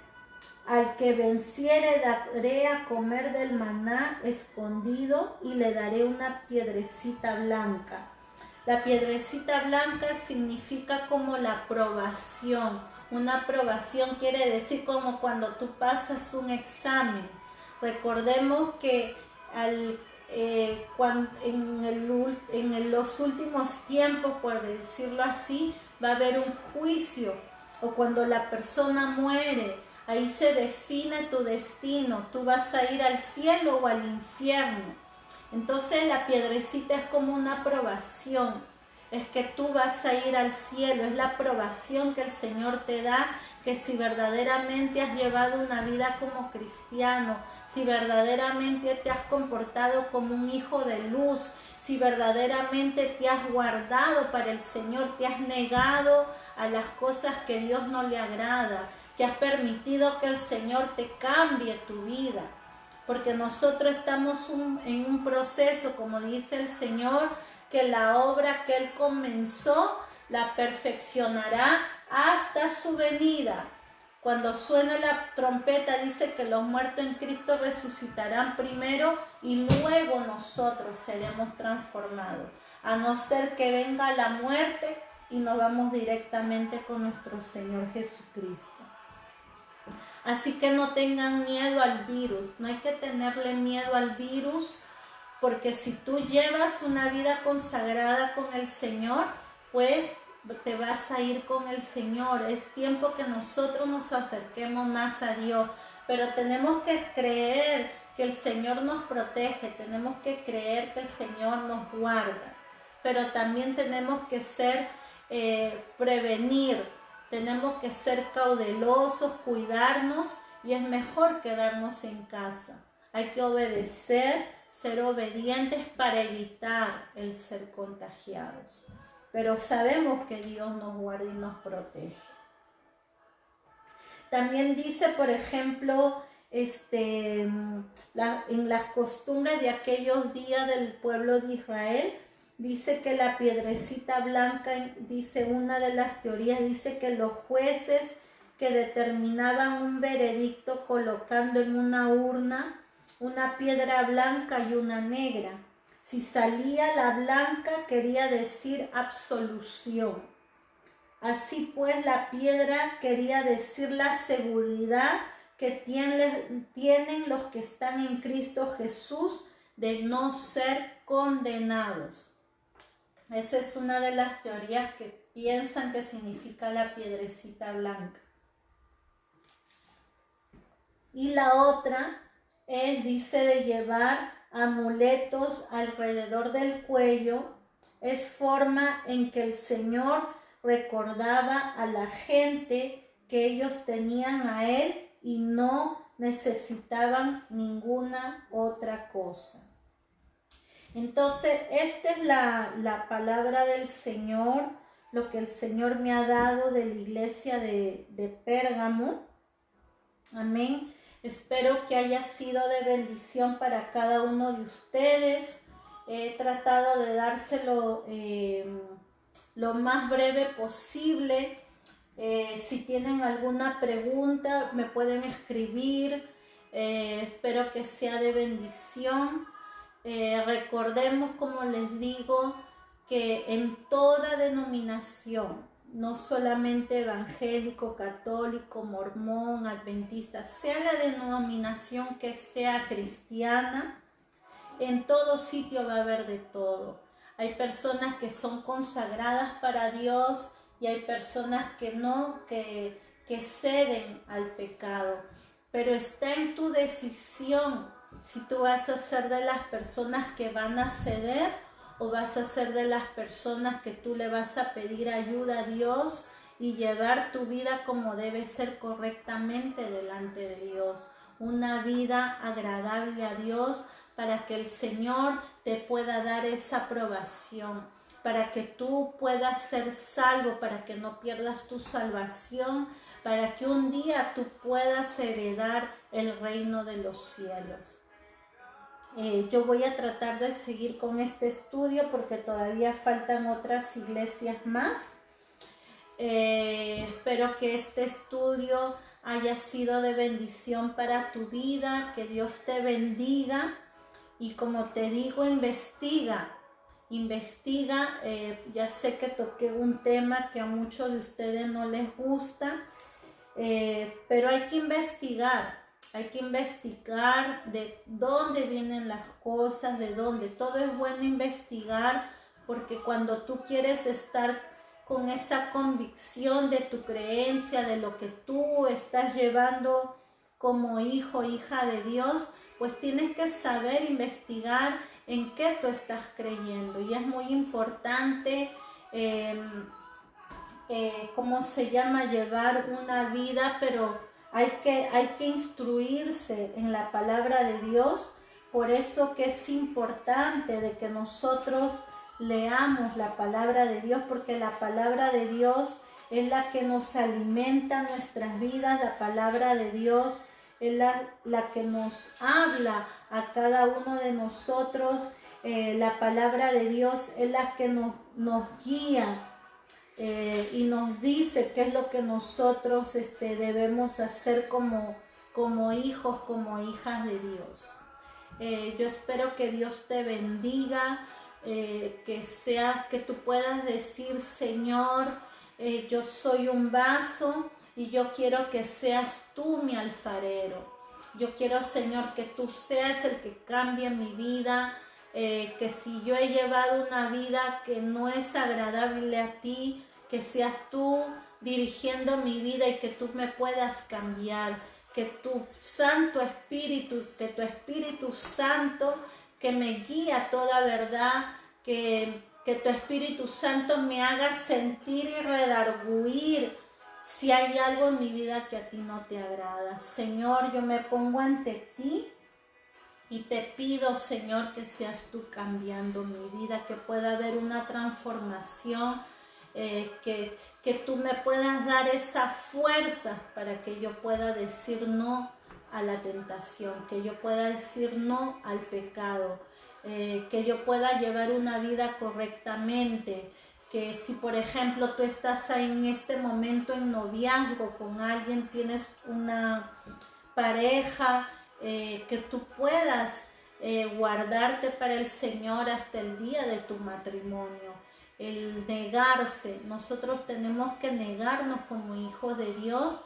al que venciere daré a comer del maná escondido y le daré una piedrecita blanca. La piedrecita blanca significa como la aprobación. Una aprobación quiere decir como cuando tú pasas un examen. Recordemos que en los últimos tiempos, por decirlo así, va a haber un juicio. O cuando la persona muere, ahí se define tu destino. Tú vas a ir al cielo o al infierno. Entonces la piedrecita es como una aprobación, es que tú vas a ir al cielo, es la aprobación que el Señor te da, que si verdaderamente has llevado una vida como cristiano, si verdaderamente te has comportado como un hijo de luz, si verdaderamente te has guardado para el Señor, te has negado a las cosas que Dios no le agrada, que has permitido que el Señor te cambie tu vida. Porque nosotros estamos en un proceso, como dice el Señor, que la obra que Él comenzó la perfeccionará hasta su venida. Cuando suene la trompeta, dice que los muertos en Cristo resucitarán primero y luego nosotros seremos transformados. A no ser que venga la muerte y nos vamos directamente con nuestro Señor Jesucristo. Así que no tengan miedo al virus, no hay que tenerle miedo al virus, porque si tú llevas una vida consagrada con el Señor, pues te vas a ir con el Señor. Es tiempo que nosotros nos acerquemos más a Dios, pero tenemos que creer que el Señor nos protege, tenemos que creer que el Señor nos guarda, pero también tenemos que prevenir, tenemos que ser cautelosos, cuidarnos, y es mejor quedarnos en casa. Hay que obedecer, ser obedientes para evitar el ser contagiados. Pero sabemos que Dios nos guarda y nos protege. También dice, por ejemplo, en las costumbres de aquellos días del pueblo de Israel, dice que la piedrecita blanca, dice una de las teorías, dice que los jueces que determinaban un veredicto colocando en una urna una piedra blanca y una negra. Si salía la blanca, quería decir absolución. Así pues, la piedra quería decir la seguridad que tienen los que están en Cristo Jesús de no ser condenados. Esa es una de las teorías que piensan que significa la piedrecita blanca. Y la otra dice de llevar amuletos alrededor del cuello. Es forma en que el Señor recordaba a la gente que ellos tenían a Él y no necesitaban ninguna otra cosa. Entonces, esta es la palabra del Señor, lo que el Señor me ha dado de la iglesia de Pérgamo. Amén. Espero que haya sido de bendición para cada uno de ustedes. He tratado de dárselo lo más breve posible. Si tienen alguna pregunta, me pueden escribir. Espero que sea de bendición. Recordemos, como les digo, que en toda denominación, no solamente evangélico, católico, mormón, adventista, sea la denominación que sea cristiana, en todo sitio va a haber de todo. Hay personas que son consagradas para Dios y hay personas que no, que ceden al pecado. Pero está en tu decisión si tú vas a ser de las personas que van a ceder o vas a ser de las personas que tú le vas a pedir ayuda a Dios y llevar tu vida como debe ser correctamente delante de Dios. Una vida agradable a Dios para que el Señor te pueda dar esa aprobación, para que tú puedas ser salvo, para que no pierdas tu salvación, para que un día tú puedas heredar el reino de los cielos. Yo voy a tratar de seguir con este estudio porque todavía faltan otras iglesias más. Espero que este estudio haya sido de bendición para tu vida, que Dios te bendiga y, como te digo, investiga. Ya sé que toqué un tema que a muchos de ustedes no les gusta, pero hay que investigar. Hay que investigar de dónde vienen las cosas, de dónde. Todo es bueno investigar, porque cuando tú quieres estar con esa convicción de tu creencia, de lo que tú estás llevando como hijo, hija de Dios, pues tienes que saber investigar en qué tú estás creyendo. Y es muy importante, llevar una vida, pero hay que instruirse en la palabra de Dios. Por eso que es importante de que nosotros leamos la palabra de Dios, porque la palabra de Dios es la que nos alimenta nuestras vidas. La palabra de Dios es la que nos habla a cada uno de nosotros. La palabra de Dios es la que nos guía. Y nos dice qué es lo que nosotros debemos hacer como hijos, como hijas de Dios. Yo espero que Dios te bendiga, que tú puedas decir: Señor, yo soy un vaso y yo quiero que seas tú mi alfarero. Yo quiero, Señor, que tú seas el que cambie mi vida. Que si yo he llevado una vida que no es agradable a ti, que seas tú dirigiendo mi vida y que tú me puedas cambiar, que tu Santo Espíritu, que tu Espíritu Santo que me guía toda verdad, que tu Espíritu Santo me haga sentir y redarguir si hay algo en mi vida que a ti no te agrada. Señor, yo me pongo ante ti y te pido, Señor, que seas tú cambiando mi vida, que pueda haber una transformación, que tú me puedas dar esa fuerza para que yo pueda decir no a la tentación, que yo pueda decir no al pecado, que yo pueda llevar una vida correctamente, que si por ejemplo tú estás ahí en este momento en noviazgo con alguien, tienes una pareja, que tú puedas guardarte para el Señor hasta el día de tu matrimonio. El negarse, nosotros tenemos que negarnos como hijos de Dios,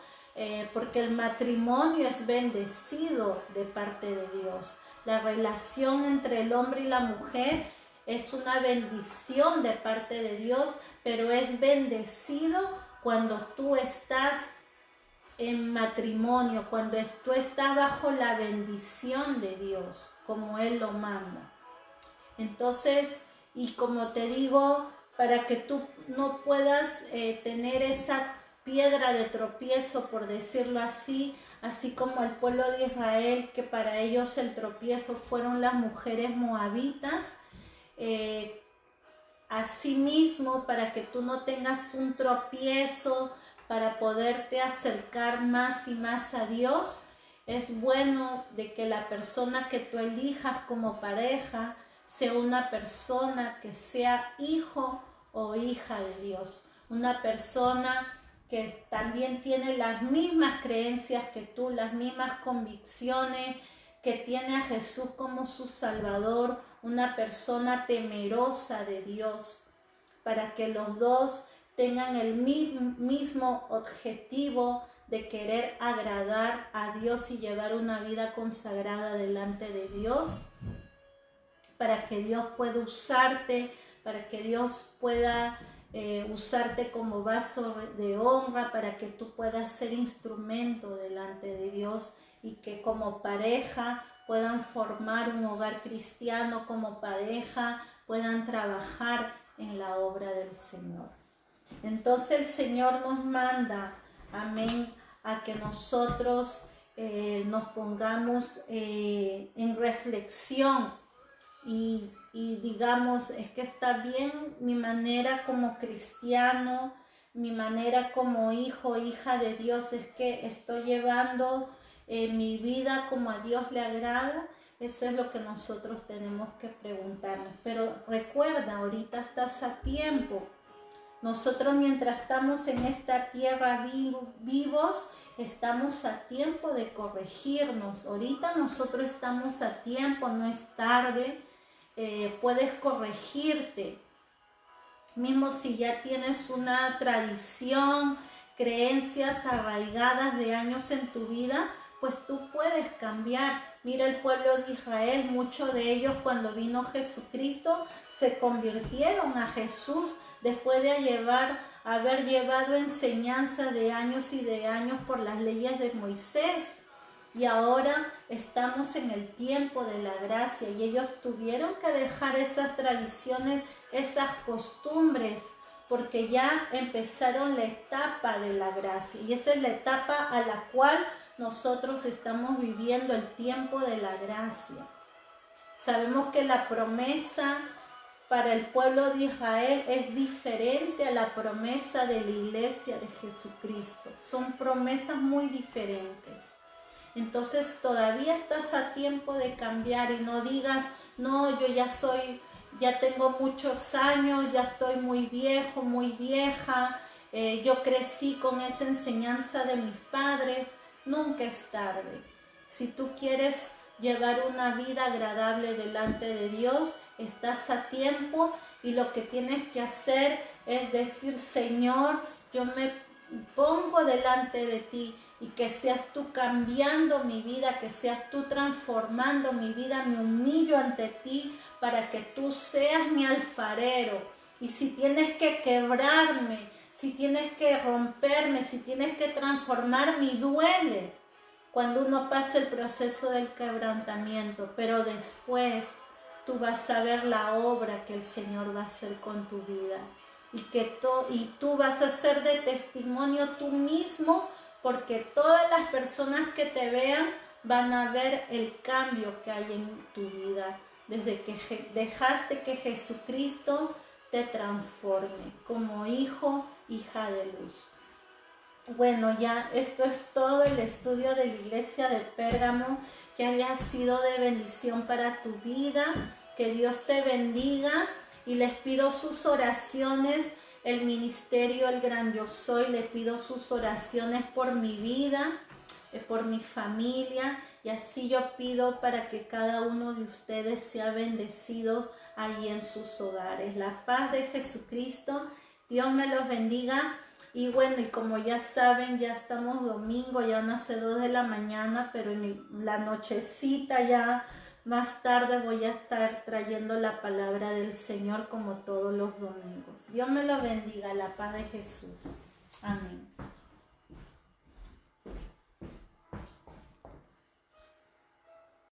porque el matrimonio es bendecido de parte de Dios. La relación entre el hombre y la mujer es una bendición de parte de Dios, pero es bendecido cuando tú estás en matrimonio, cuando tú estás bajo la bendición de Dios, como Él lo manda. Entonces, y como te digo, para que tú no puedas tener esa piedra de tropiezo, por decirlo así, así como el pueblo de Israel, que para ellos el tropiezo fueron las mujeres moabitas, asimismo, para que tú no tengas un tropiezo, para poderte acercar más y más a Dios, es bueno de que la persona que tú elijas como pareja sea una persona que sea hijo o hija de Dios, una persona que también tiene las mismas creencias que tú, las mismas convicciones, que tiene a Jesús como su Salvador, una persona temerosa de Dios, para que los dos tengan el mismo objetivo de querer agradar a Dios y llevar una vida consagrada delante de Dios, para que Dios pueda usarte, para que Dios pueda usarte como vaso de honra, para que tú puedas ser instrumento delante de Dios y que como pareja puedan formar un hogar cristiano, como pareja puedan trabajar en la obra del Señor. Entonces el Señor nos manda, amén, a que nosotros nos pongamos en reflexión y digamos, es que está bien mi manera como cristiano, mi manera como hijo, hija de Dios, es que estoy llevando mi vida como a Dios le agrada. Eso es lo que nosotros tenemos que preguntarnos. Pero recuerda, ahorita estás a tiempo. Nosotros mientras estamos en esta tierra vivos, estamos a tiempo de corregirnos. Ahorita nosotros estamos a tiempo, no es tarde. Puedes corregirte. Mismo si ya tienes una tradición, creencias arraigadas de años en tu vida, pues tú puedes cambiar. Mira el pueblo de Israel, muchos de ellos cuando vino Jesucristo se convirtieron a Jesús después de haber llevado enseñanza de años y de años por las leyes de Moisés. Y ahora estamos en el tiempo de la gracia y ellos tuvieron que dejar esas tradiciones, esas costumbres, porque ya empezaron la etapa de la gracia y esa es la etapa a la cual nosotros estamos viviendo, el tiempo de la gracia. Sabemos que la promesa para el pueblo de Israel es diferente a la promesa de la iglesia de Jesucristo. Son promesas muy diferentes. Entonces todavía estás a tiempo de cambiar y no digas, no, yo ya tengo muchos años, ya estoy muy viejo, muy vieja, yo crecí con esa enseñanza de mis padres. Nunca es tarde. Si tú quieres llevar una vida agradable delante de Dios, estás a tiempo y lo que tienes que hacer es decir, Señor, yo me pongo delante de ti y que seas tú cambiando mi vida, que seas tú transformando mi vida, me humillo ante ti para que tú seas mi alfarero. Y si tienes que quebrarme, si tienes que romperme, si tienes que transformarme, duele cuando uno pasa el proceso del quebrantamiento, pero después tú vas a ver la obra que el Señor va a hacer con tu vida y tú vas a ser de testimonio tú mismo, porque todas las personas que te vean van a ver el cambio que hay en tu vida desde que dejaste que Jesucristo te transforme como hijo, hija de luz. Bueno, ya esto es todo el estudio de la iglesia de Pérgamo, que haya sido de bendición para tu vida, que Dios te bendiga y les pido sus oraciones, el ministerio El Gran Yo Soy, le pido sus oraciones por mi vida, por mi familia, y así yo pido para que cada uno de ustedes sea bendecidos ahí en sus hogares. La paz de Jesucristo, Dios me los bendiga. Y bueno, y como ya saben, ya estamos domingo, ya van a ser 2 de la mañana, pero en la nochecita ya más tarde voy a estar trayendo la palabra del Señor como todos los domingos. Dios me lo bendiga, la paz de Jesús. Amén.